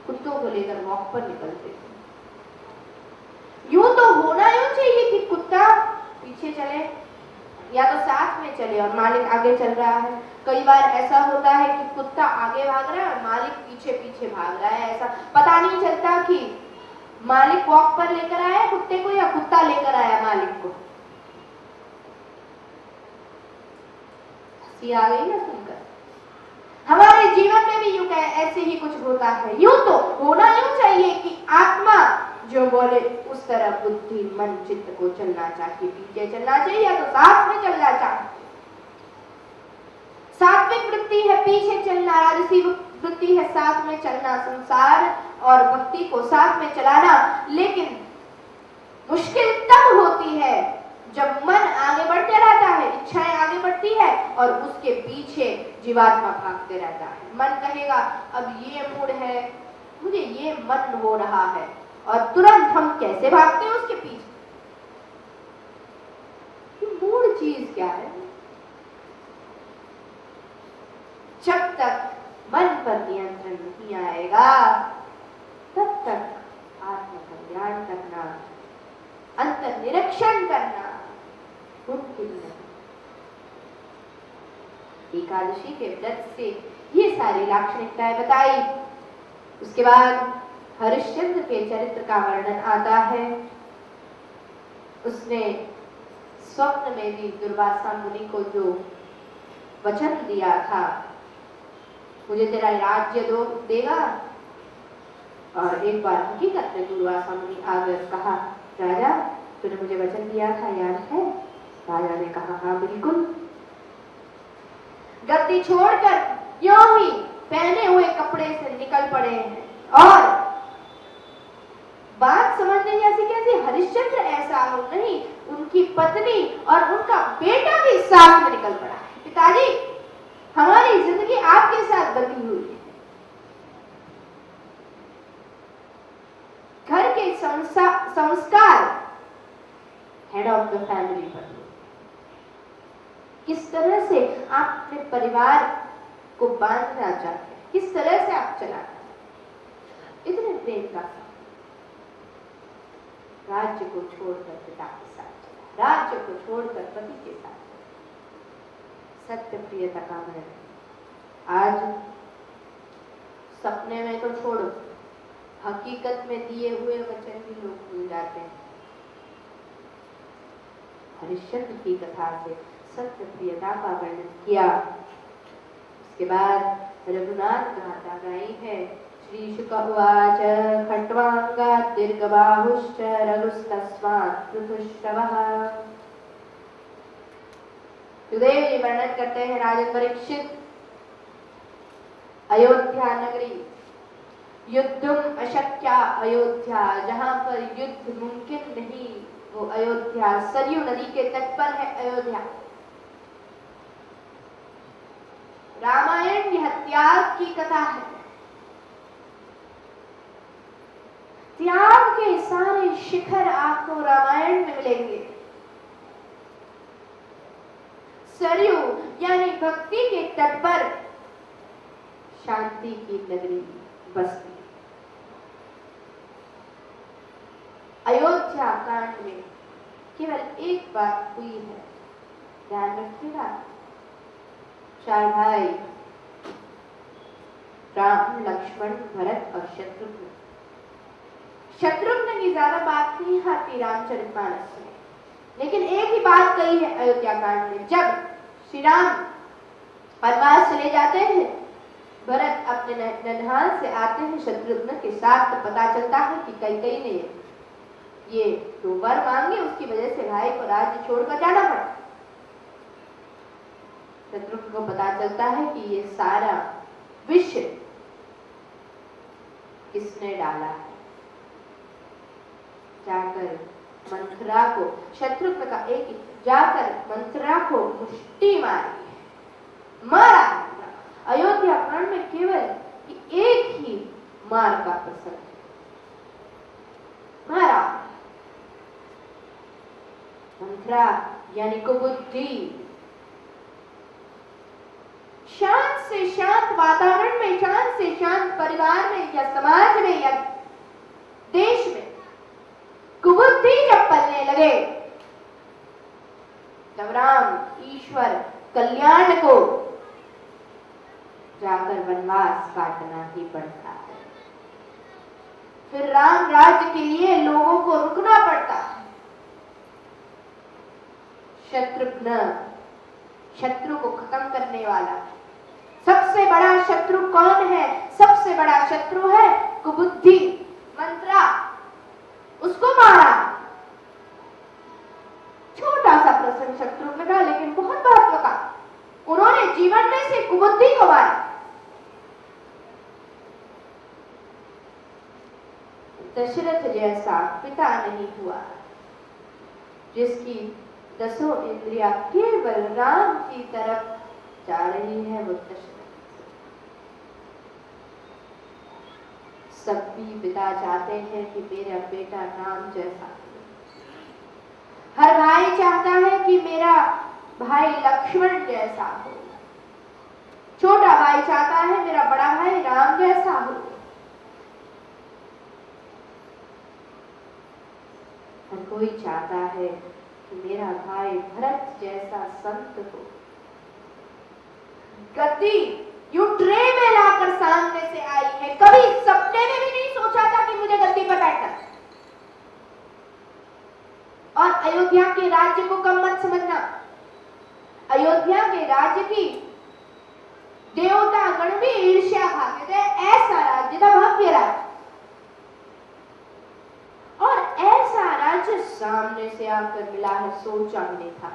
कुत्तों को लेकर वॉक पर निकलते। यूं तो होना यूं चाहिए कि कुत्ता पीछे चले या तो साथ में चले और मालिक आगे चल रहा है। कई बार ऐसा होता है कि कुत्ता आगे भाग रहा है और मालिक पीछे पीछे भाग रहा है। ऐसा पता नहीं चलता कि मालिक वॉक पर लेकर आया कुत्ते को या कुत्ता लेकर आया मालिक को। हंसी आ गई ना सुनकर। हमारे जीवन में भी यूं ऐसे ही कुछ होता है। यूं तो होना यूं चाहिए कि आत्मा जो बोले उस तरह बुद्धि, मन, चित्त को चलना चाहिए, पीछे चलना चाहिए या तो साथ में चलना चाहिए। सात्विक वृत्ति है पीछे चलना, राजसी वृत्ति है साथ में चलना, संसार और भक्ति को साथ में चलाना। लेकिन मुश्किल तब होती है जब मन आगे बढ़ते रहता है, इच्छाएं आगे बढ़ती है और उसके पीछे जीवात्मा भागते रहता है। मन कहेगा अब ये मूड है, मुझे ये मन हो रहा है, और तुरंत हम कैसे भागते हैं उसके पीछे। मूड चीज क्या है? जब तक मन पर नियंत्रण नहीं आएगा तब तक आत्म कल्याण करना, अंत निरीक्षण करना मुमकिन नहीं। एकादशी के व्रत से ये सारी लाक्षणिकताएं बताई। उसके बाद हरिश्चंद्र के चरित्र का वर्णन आता है। उसने स्वप्न में भी दुर्वासा मुनि को जो वचन दिया था, मुझे तेरा राज्य देगा, और एक बार हकीकत में दुर्वासा मुनि आकर कहा, राजा तूने मुझे वचन दिया था, याद है? राजा ने कहा, हाँ बिल्कुल। गद्दी छोड़कर यूं ही पहने हुए कपड़े से निकल पड़े हैं, और बात समझने जैसी कैसी, हरिश्चंद्र ऐसा हो नहीं, उनकी पत्नी और उनका बेटा भी साथ में निकल पड़ा है। पिताजी, हमारी जिंदगी आपके साथ बंधी हुई है। घर के संस्कार हेड ऑफ द फैमिली पर किस तरह से आप अपने परिवार को बांधना चाहते हैं, किस तरह से आप चलाते हैं, इतने प्रेम का राज्य को छोड़कर पिता के साथ चला, राज्य को छोड़कर पति के साथ चला। सत्य प्रियता का वर्णन आज सपने में तो छोड़ो, हकीकत में दिए हुए वचन भी लोग भूल जाते हैं। हरिश्चंद्र की कथा से सत्य प्रियता का वर्णन किया। उसके बाद रघुनाथ गाथा गाई है। श्री शुक उवाच खट्वांगात् दीर्घबाहुश्च रघुस्तस्मात् पृथुश्रवः। सुखदेव जी वर्णन करते हैं, राजन परीक्षित, अयोध्या नगरी, युद्धम अशक्या अयोध्या, जहां पर युद्ध मुमकिन नहीं वो अयोध्या, सरयू नदी के तट पर है अयोध्या। रामायण यह त्याग की कथा है। त्याग के सारे शिखर आपको रामायण में मिलेंगे। सरयू यानी भक्ति के तट पर शांति की नगरी बसती। अयोध्या कांड में केवल एक बात हुई है, ध्यान रखिएगा। चार भाई राम, लक्ष्मण, भरत और शत्रुघ्न। शत्रुघ्न की ज्यादा बात नहीं आती रामचरितमानस में, लेकिन एक ही बात कही है अयोध्या कांड में। जब श्री राम वनवास चले जाते हैं, भरत अपने ननिहाल से आते हैं शत्रुघ्न के साथ, तो पता चलता है कि कैकेयी ने ये दो वर मांगे, उसकी वजह से भाई को राज्य छोड़कर जाना पड़ा। शत्रुघ्न को पता चलता है कि ये सारा विष किसने डाला है। जाकर मंथरा को, शत्रुघ्न का एक जाकर मंथरा को मुष्टि मारी, मारा। अयोध्या कांड में केवल एक ही मार का प्रसंग है, मारा। मंथरा यानी कुबुद्धि। शांत से शांत वातावरण में, शांत से शांत परिवार में या समाज में या देश में कुबुद्धि जब पलने लगे, तब राम ईश्वर कल्याण को जाकर वनवास काटना ही पड़ता है। फिर राम राज्य के लिए लोगों को रुकना पड़ता है। शत्रुघ्न, शत्रु को खत्म करने वाला सबसे बड़ा शत्रु कौन है? सबसे बड़ा शत्रु है कुबुद्धि, मंत्रा। उसको मारा। छोटा सा प्रसंग शत्रुघ्न का, लेकिन बहुत महत्व का। उन्होंने जीवन में से कुबुद्धि को मारा। दशरथ जैसा पिता नहीं हुआ जिसकी 10 इंद्रियां केवल राम की तरफ जा रही है। वो दशरथ। सभी पिता चाहते हैं कि मेरा बेटा राम जैसा हो। हर भाई चाहता है कि मेरा भाई लक्ष्मण जैसा हो। छोटा भाई चाहता है मेरा बड़ा भाई राम जैसा हो। हर कोई चाहता है कि मेरा भाई भरत जैसा संत हो। गद्दी यूं ट्रे में लाकर सामने से आई है। कभी सपने में भी नहीं सोचा था कि मुझे गद्दी पर बैठना। और अयोध्या के राज्य को कम मत समझना। अयोध्या के राज्य की देवता गण भी ईर्ष्या खाते थे। ऐसा राज्य था, भव्य राज्य, और ऐसा राज्य सामने से आकर मिला है, सोचा भी नहीं था।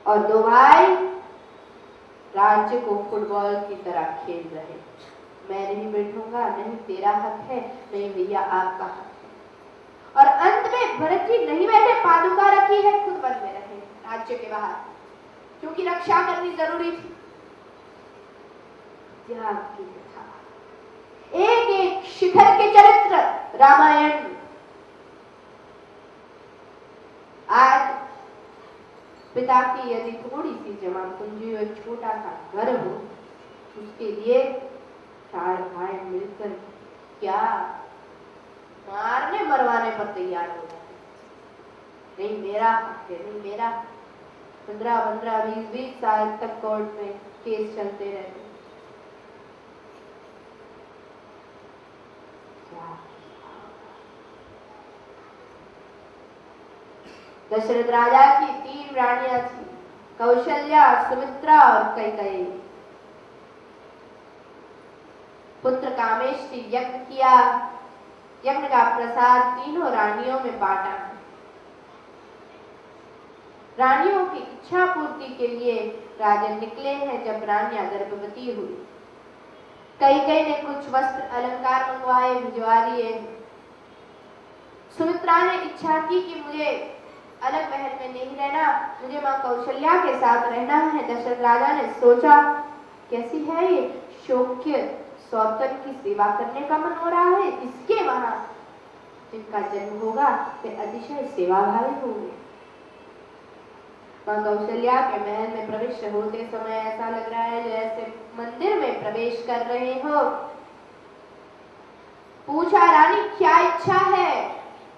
और दो भाई राज्य को फुटबॉल की तरह खेल रहे। मैं नहीं बैठूंगा, नहीं तेरा हक है, नहीं भैया आपका हक है। और अंत में भरत जी नहीं बैठे, पादुका रखी है, खुद वन में रहे राज्य के बाहर, क्योंकि रक्षा करनी जरूरी थी। त्याग की कथा, एक एक शिखर के चरित्र रामायण। आज पिता की यदि थोड़ी सी जमा पूंजी और छोटा सा घर हो, उसके लिए चार भाई मिलकर क्या मारने मरवाने पर तैयार हो जाते। नहीं मेरा हक है, नहीं मेरा। 15-15, 20-20 साल तक कोर्ट में केस चलते रहते। दशरथ राजा की 3 रानियां थी, कौशल्या, सुमित्रा और कैकेयी। पुत्र कामेष्टि यज्ञ किया, यज्ञ का प्रसाद तीनों रानियों में बांटा। रानियों की इच्छा पूर्ति के लिए राजन निकले हैं जब रानियां गर्भवती हुई। कैकेयी ने कुछ वस्त्र अलंकार मंगवाए, भिजवा दिए। सुमित्रा ने इच्छा की कि मुझे अलग महल में नहीं रहना, मुझे मां कौशल्या के साथ रहना है। दशरथ राजा ने सोचा, कैसी है ये शोक्य सौतन की सेवा करने का मन हो रहा है। इसके वहां जिनका जन्म होगा वे अतिशय सेवाभावी होंगे। मां कौशल्या के महल में प्रवेश होते समय ऐसा लग रहा है जैसे मंदिर में प्रवेश कर रहे हो। पूछा, रानी क्या इच्छा है?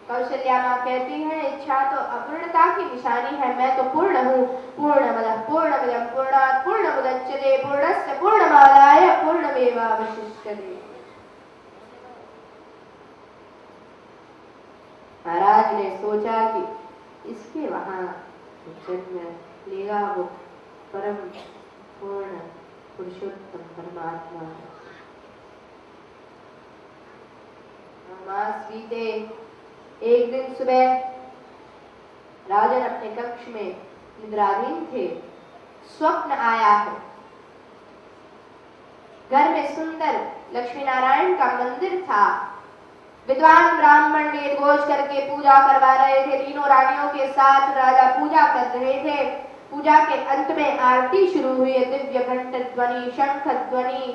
कौशल्या मां कहती है, इच्छा तो अपूर्णता की निशानी है, मैं तो पूर्ण हूँ। पूर्णमदः पूर्णमिदं पूर्णात् पूर्णमुदच्यते पूर्णस्य पूर्णमादाय पूर्णमेवावशिष्यते। महाराज ने सोचा कि इसके वहां जन्म लेगा वो परम पूर्ण पुरुषोत्तम परमात्मा है। मास बीते, एक दिन सुबह राजन अपने कक्ष में निद्राधीन थे। स्वप्न आया है, घर में सुंदर लक्ष्मी नारायण का मंदिर था। विद्वान ब्राह्मण वेद घोष करके पूजा करवा रहे थे। तीनों रानियों के साथ राजा पूजा कर रहे थे। पूजा के अंत में आरती शुरू हुई। दिव्य घंट ध्वनि, शंख ध्वनि,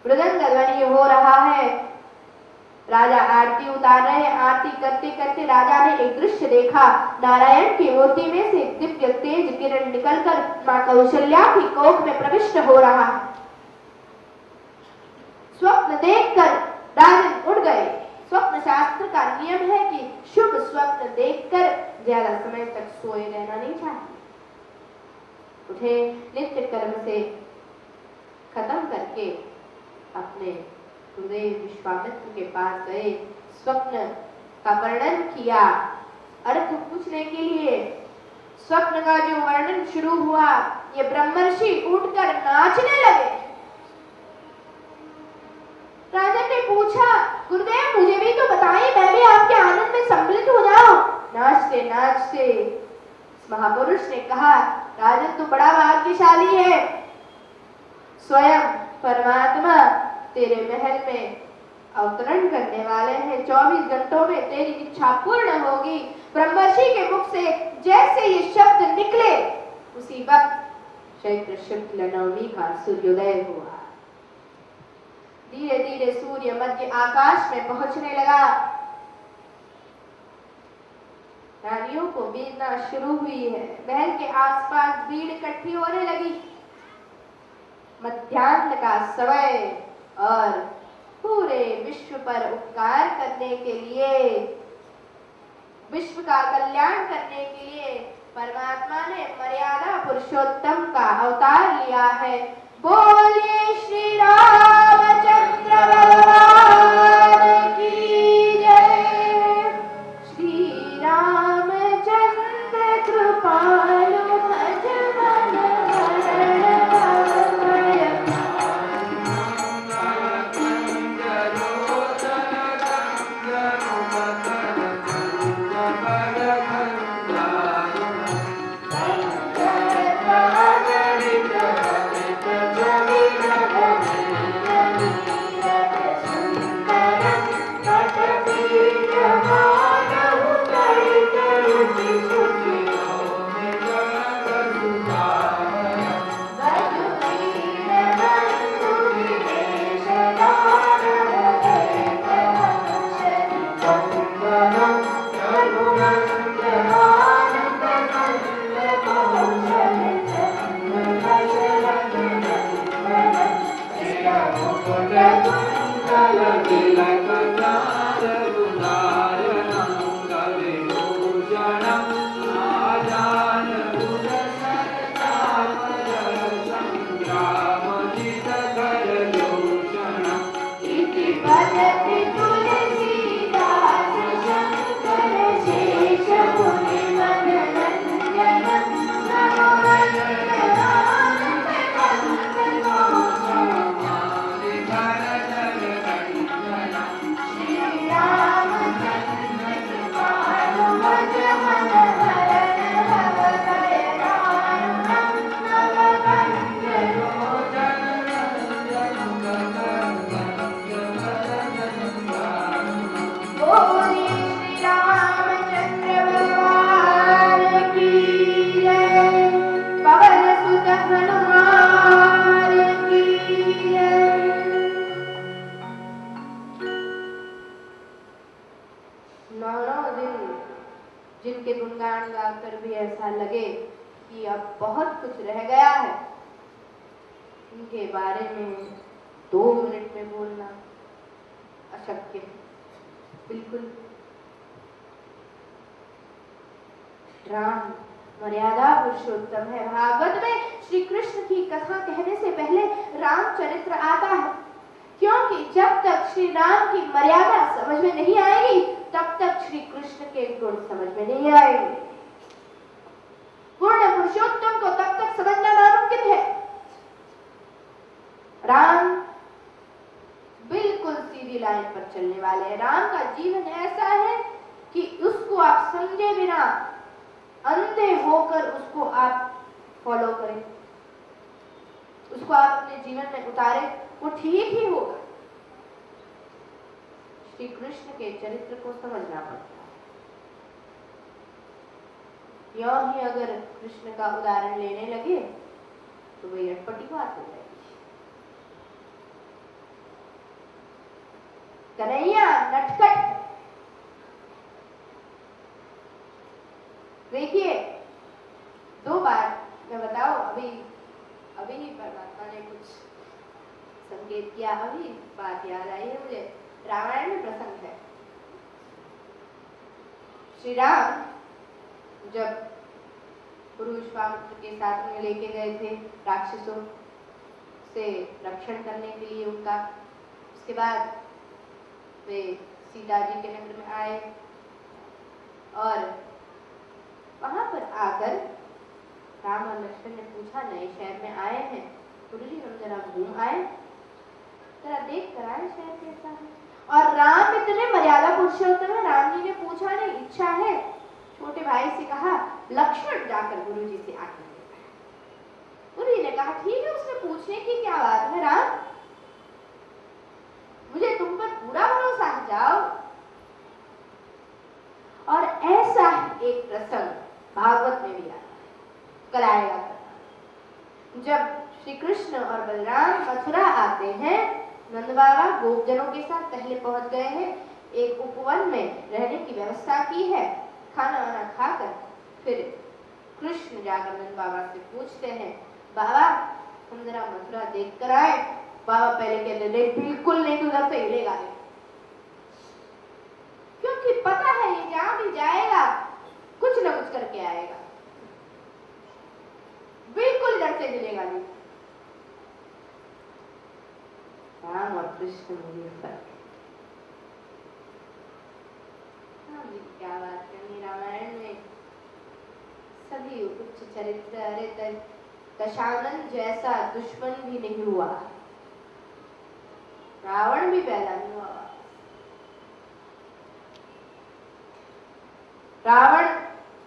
मृदंग ध्वनि हो रहा है। राजा आरती उतार रहे हैं। आरती करते करते राजा ने एक दृश्य देखा। नारायण की मूर्ति में से दिव्य तेज किरण निकलकर मां कौशल्या की कोख में प्रविष्ट हो रहा है। स्वप्न देखकर राजन उठ गए। स्वप्न शास्त्र का नियम है कि शुभ स्वप्न देखकर ज्यादा समय तक सोए रहना नहीं चाहिए। उठे, नित्य कर्म से खत्म करके अपने गुरुदेव विश्वामित्र के पास गए। स्वप्न का वर्णन किया, अर्थ पूछने के लिए। स्वप्न का जो वर्णन शुरू हुआ, ये ब्रह्मर्षि उठकर नाचने लगे। राजन ने पूछा, गुरुदेव मुझे भी तो बताइए, मैं भी आपके आनंद में सम्मिलित हो जाऊं। नाचते नाचते महापुरुष ने कहा, राजन तो बड़ा भाग्यशाली है, स्वयं परमात्मा तेरे महल में अवतरण करने वाले हैं। 24 घंटों में तेरी इच्छा पूर्ण होगी। ब्रह्मर्षि के मुख से जैसे ये शब्द निकले, उसी वक्त चैत्र शुक्ल नवमी का सूर्योदय हुआ। धीरे धीरे सूर्य मध्य आकाश में पहुंचने लगा। रानियों को वेदना शुरू हुई है। महल के आसपास भीड़ इकट्ठी होने लगी। मध्याह्न का समय और पूरे विश्व पर उपकार करने के लिए, विश्व का कल्याण करने के लिए परमात्मा ने मर्यादा पुरुषोत्तम का अवतार लिया है। बोलिए श्री रामचंद्र भगवान की जय। श्री रामचंद्र कृपालु भज मन हरण भय। जिनके गुणगान गाकर भी ऐसा लगे कि अब बहुत कुछ रह गया है, उनके बारे में 2 मिनट में बोलना अशक्य है, बिल्कुल। राम मर्यादा पुरुषोत्तम है। भागवत में श्री कृष्ण की कथा कहने से पहले रामचरित्र आता है, क्योंकि जब तक श्री राम की मर्यादा समझ में नहीं आएगी तब तक श्री कृष्ण के गुण समझ में नहीं आएंगे। पूर्ण पुरुषोत्तम को तब तक समझना नामुमकिन है। राम बिल्कुल सीधी लाइन पर चलने वाले हैं। राम का जीवन ऐसा है कि उसको आप समझे बिना, अंधे होकर उसको आप फॉलो करें, उसको आप अपने जीवन में उतारें, वो ठीक ही होगा। श्री कृष्ण के चरित्र को समझना पड़ता है। यों ही अगर कृष्ण का उदाहरण लेने लगे तो वही अटपटी बात हो जाएगी। कन्हैया नटखट, देखिए 2 बार मैं बताओ, अभी ही परमात्मा ने कुछ संकेत किया, अभी बात याद आई है मुझे। रामायण में प्रसंग है, श्री राम जब विश्वामित्र के साथ में लेके गए थे राक्षसों से रक्षण करने के लिए उनका, उसके बाद वे सीता जी के नगर में आए और वहां पर आकर राम और लक्ष्मण ने पूछा, नए शहर में आए हैं गुरुजी, हम जरा घूम आए, जरा देख कर आए शहर कैसा है। और राम इतने मर्यादा पुरुषोत्तम है, राम जी ने पूछा नहीं, इच्छा है, छोटे भाई से कहा लक्ष्मण जाकर गुरुजी से आके लेता है। गुरुजी ने कहा ठीक है, उसने पूछने की क्या बात है राम, मुझे तुम पर पूरा भरोसा है, जाओ। और ऐसा एक प्रसंग भागवत में भी आता है, कराएगा। जब श्री कृष्ण और बलराम मथुरा आते हैं, नंद बाबा गोपजनों के साथ पहले पहुंच गए हैं, एक उपवन में रहने की व्यवस्था की है, खाना वाना खाकर फिर कृष्ण जाकर नंद बाबा से पूछते हैं, बाबा हम जरा मथुरा देख कर आए, बाबा पहले कहते थे बिल्कुल नहीं, तू उधर से हिलेगा नहीं, क्योंकि पता है ये जहां भी जाएगा कुछ न कुछ करके आएगा, बिल्कुल इधर से हिलेगा नहीं। राम और कृष्ण में ये फर्क है। हाँ जी, क्या बात करनी, रामायण में सभी उच्च चरित्र, अरे दशानन जैसा दुश्मन भी नहीं हुआ, रावण भी पैदा नहीं हुआ। रावण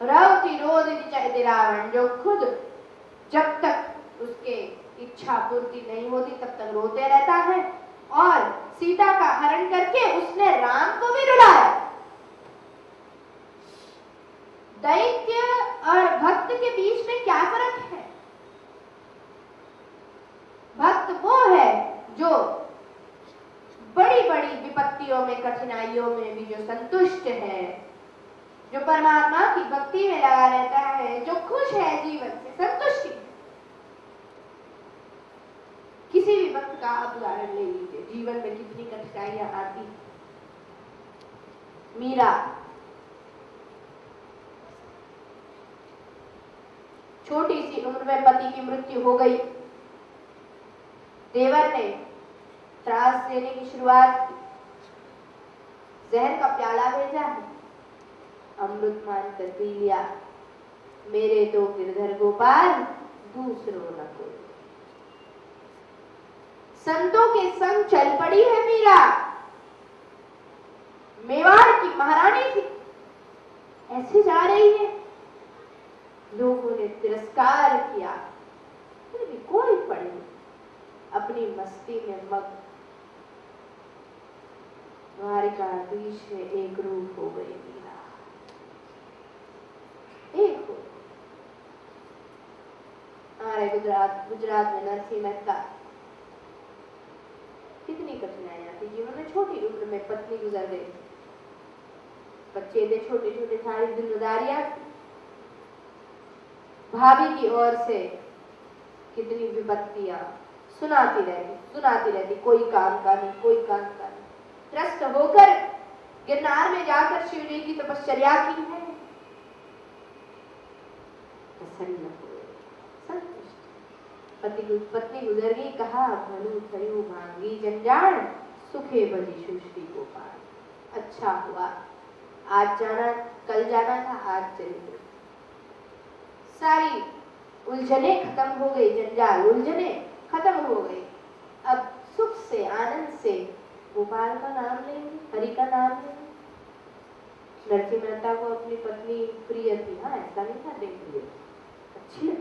रवति रोदिति चरित रावण, जो खुद जब तक उसके इच्छा पूर्ति नहीं होती तब तक रोते रहता है, और सीता का हरण करके उसने राम को भी रुलाया। दैत्य और भक्त के बीच में क्या फर्क है? भक्त वो है जो बड़ी बड़ी विपत्तियों में, कठिनाइयों में भी जो संतुष्ट है, जो परमात्मा की भक्ति में लगा रहता है, जो खुश है जीवन से, संतुष्टि। किसी भी भक्त का आप उदाहरण ले लीजिए, जीवन में कितनी कठिनाइयां आती। मीरा छोटी सी उम्र में पति की मृत्यु हो गई, देवर ने त्रास देने की शुरुआत की, जहर का प्याला भेजा है, अमृत मानकर पी लिया, मेरे तो गिरधर गोपाल दूसरों न कोई। संतों के संग चल पड़ी है मीरा, मेवाड़ की महारानी थी, ऐसे जा रही है, लोगों ने तिरस्कार किया, फिर भी कोई पड़ी, अपनी मस्ती में मग्न द्वारिकाधीश में एक रूप हो गई मीरा, एक हो। हमारे गुजरात में नरसिंह मेहता, कितनी कठिनाइयां थी जीवन में, छोटी उम्र में पत्नी गुजर गई, बच्चे थे छोटे छोटे, सारी जिम्मेदारियां, भाभी की ओर से कितनी विपत्तियां सुनाती रहती, कोई काम का नहीं, कोई काम का नहीं। त्रस्त होकर गिरनार में जाकर शिव जी की तपश्चर्या की है, प्रसन्न हुए, संतुष्ट। पत्नी गुजर गई, कहा भलू थयु भांगी जंजाल, सुखे बजी सुश्री गोपाल। अच्छा हुआ, आज जाना, कल जाना था, आज चली गई, सारी उलझने खत्म हो गई, जंजाल उलझने खत्म हो गई। अब सुख से, आनंद से गोपाल का नाम लेंगे, हरि का नाम लेंगे। नरसिंह मेहता को अपनी पत्नी प्रिय थी, हाँ ऐसा नहीं था, देखिए अच्छी है,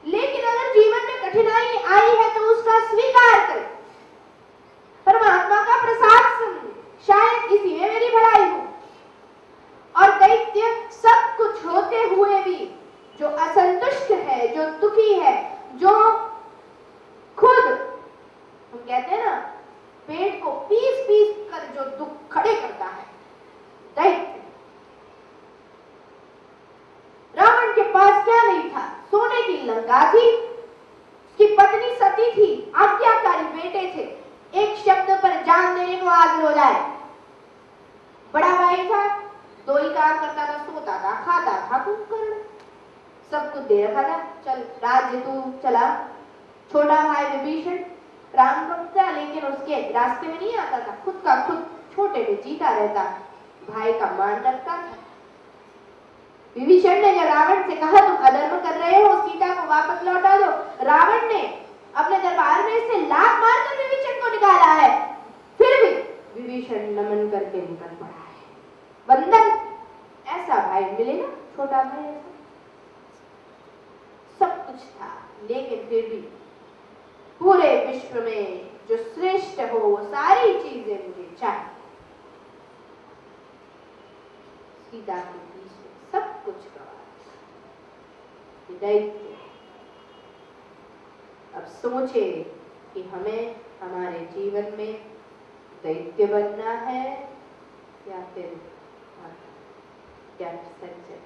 लेकिन अगर जीवन में कठिनाई आई है तो उसका स्वीकार करें, परमात्मा का प्रसाद समझे, शायद इसी में मेरी भलाई हो। और दैत्य सब कुछ होते हुए भी जो असंतुष्ट है, जो दुखी है, जो खुद, हम कहते हैं ना, पेट को पीस पीस कर जो दुख खड़े करता है, दैत्य। रावण के पास क्या नहीं था? सोने की लंका थी, उसकी पत्नी सती थी, आज्ञाकारी बेटे थे, एक शब्द पर जान देने को हाजिर हो जाए। बड़ा भाई था, दो ही काम करता था, सोता था, खाता था, कुंभकर्ण, सब कुछ दे रखा था, चल राज्य तू चला। छोटा भाई विभीषण राम भक्त था, लेकिन उसके रास्ते में नहीं आता था, खुद का खुद छोटे में जीता रहता, भाई का मान रखता था। विभीषण ने जब रावण से कहा तुम अधर्म कर रहे हो, सीता को वापस लौटा दो, रावण ने अपने दरबार में से लात मारकर विभीषण को निकाला है, फिर भी विभीषण नमन करके निकल पड़ा है। बंधन, ऐसा भाई मिले ना, छोटा भाई ऐसा, सब कुछ था, लेकिन फिर भी पूरे विश्व में जो श्रेष्ठ हो वो सारी चीजें मुझे चाहिए। सीता के बीच में सब कुछ गवा, दैत्य। अब सोचे कि हमें हमारे जीवन में दैत्य बनना है या फिर Sanjay.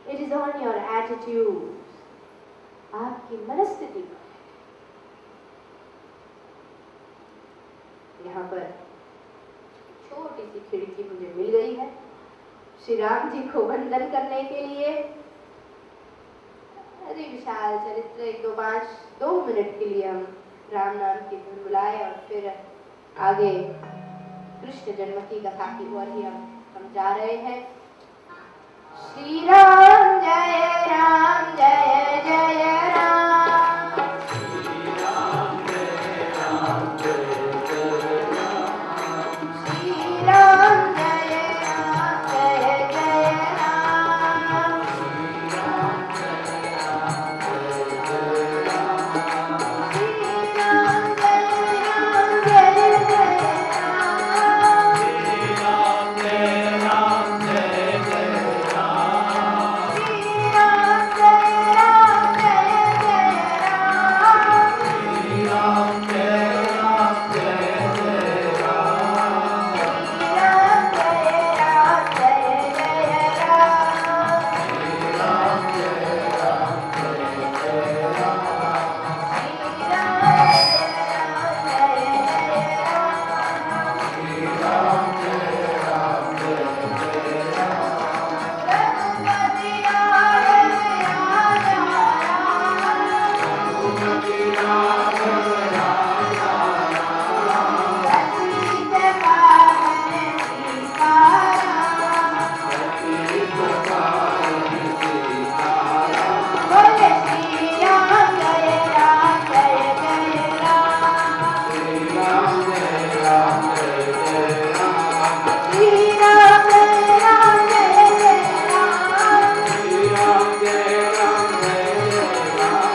It is on your attitude, आपकी मनस्थिति पर। यहाँ पर छोटी सी खिड़की मुझे मिल गई है श्री राम जी को वंदन करने के लिए। अरे विशाल चरित्र, 2 मिनट के लिए हम राम नाम की धुन बुलाए और फिर आगे कृष्ण जन्म की कथा की ओर ही हम जा रहे हैं। श्री राम जय राम जय जय राम, श्री राम जय राम जय जय राम, श्री राम जय राम जय जय राम, श्री राम जय राम जय जय राम, श्री राम जय राम जय जय राम, श्री राम जय राम जय जय राम, श्री राम जय राम जय जय राम, श्री राम जय राम जय जय राम, श्री राम जय राम जय जय राम, श्री राम जय राम जय जय राम, श्री राम जय राम जय जय राम, श्री राम जय राम जय जय राम, रघुपति राघव राजा राम, रघुपति राघव राजा राम, रघुपति पावन सीताराम, पतित पावन सीताराम, बोले श्री राम जय जय राम, श्री राम जय राम जय जय राम, श्री राम जय राम जय जय राम, श्री राम जय राम जय जय राम,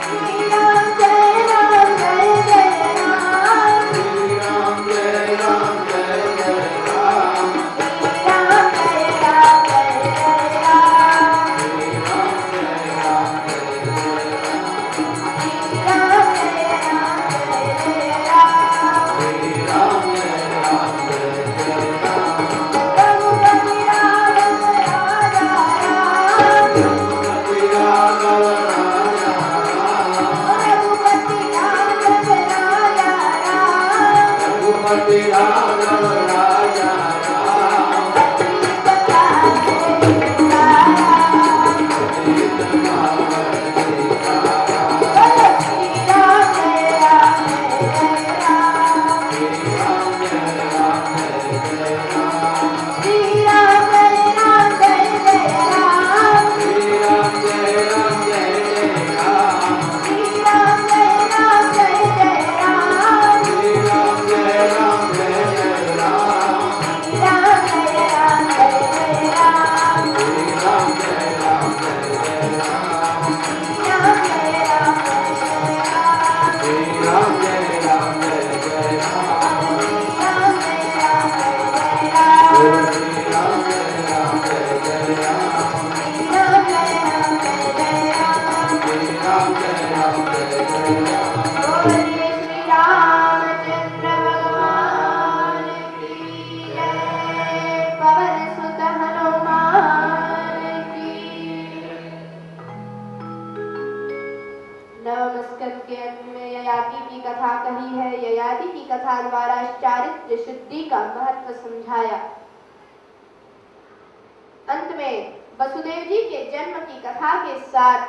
श्री राम जय राम जय जय राम, श्री राम जय राम जय जय राम, श्री राम जय राम जय जय राम, श्री राम जय राम जय जय राम, श्री राम जय राम जय जय राम, श्री राम जय राम जय जय राम, रघुपति राघव राजा राम, रघुपति राघव राजा राम, रघुपति राघव राजा राम, रघुपति राघव राजा राम, पतित पावन सीताराम, पतित पावन सीताराम, बोलो श्री राम जय राम जय जय राम, श्री राम जय राम जय जय राम, श्री राम जय राम जय जय राम, श्री राम जय राम जय जय राम, श्री राम जय राम जय जय राम, श्री राम जय राम जय जय राम, श्री राम जय राम जय जय राम, श्री राम जय राम जय जय राम, श्री राम जय राम जय जय राम, श्री राम जय राम जय जय राम, श्री राम जय राम जय जय राम, श्री राम जय राम जय जय राम, श्री राम जय राम जय जय राम, श्री राम जय राम जय जय राम, बोलिए श्री रामचंद्र भगवान की जय, पवन सुत हनुमान की। नवमस्कंद के अंत में ययाति की कथा कही है। ययाति की कथा द्वारा चारित्र शुद्धि का महत्व समझाया। अंत में वसुदेव जी के जन्म की कथा के साथ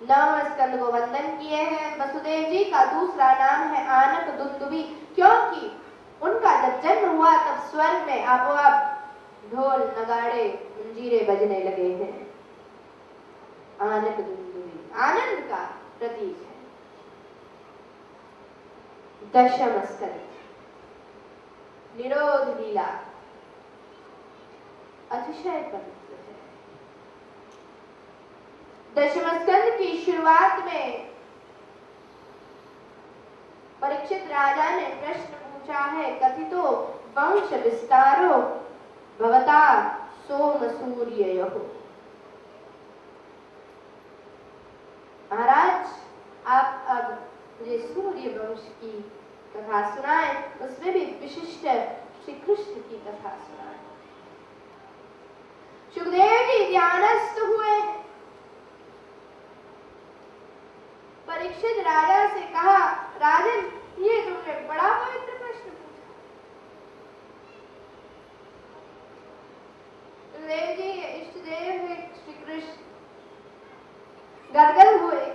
नवमस्कंद को वंदन किए हैं। वसुदेव जी का दूसरा नाम है आनक दुंदुभी, क्योंकि उनका जब जन्म हुआ तब स्वर्ग में आपोआप ढोल नगाड़े मंजीरे बजने लगे हैं। आनक दुंदुभी आनंद का प्रतीक है। दशम स्कंद निरोध लीला अतिशय पवित्र है। दशम स्कंद की शुरुआत में परीक्षित राजा ने प्रश्न पूछा है, कथितो वंश विस्तारो भवता सोम सूर्ययोः। महाराज, आप अब मुझे सूर्य वंश की कथा सुनाएं, उसमें भी विशिष्ट श्री कृष्ण की कथा सुनाएं। सुखदेव जी ध्यानस्थ हुए। परीक्षित राजा से कहा, राजन ये तुमने बड़ा पवित्र प्रश्न पूछा। देव जी इष्ट देव है श्री कृष्ण गदगद हुए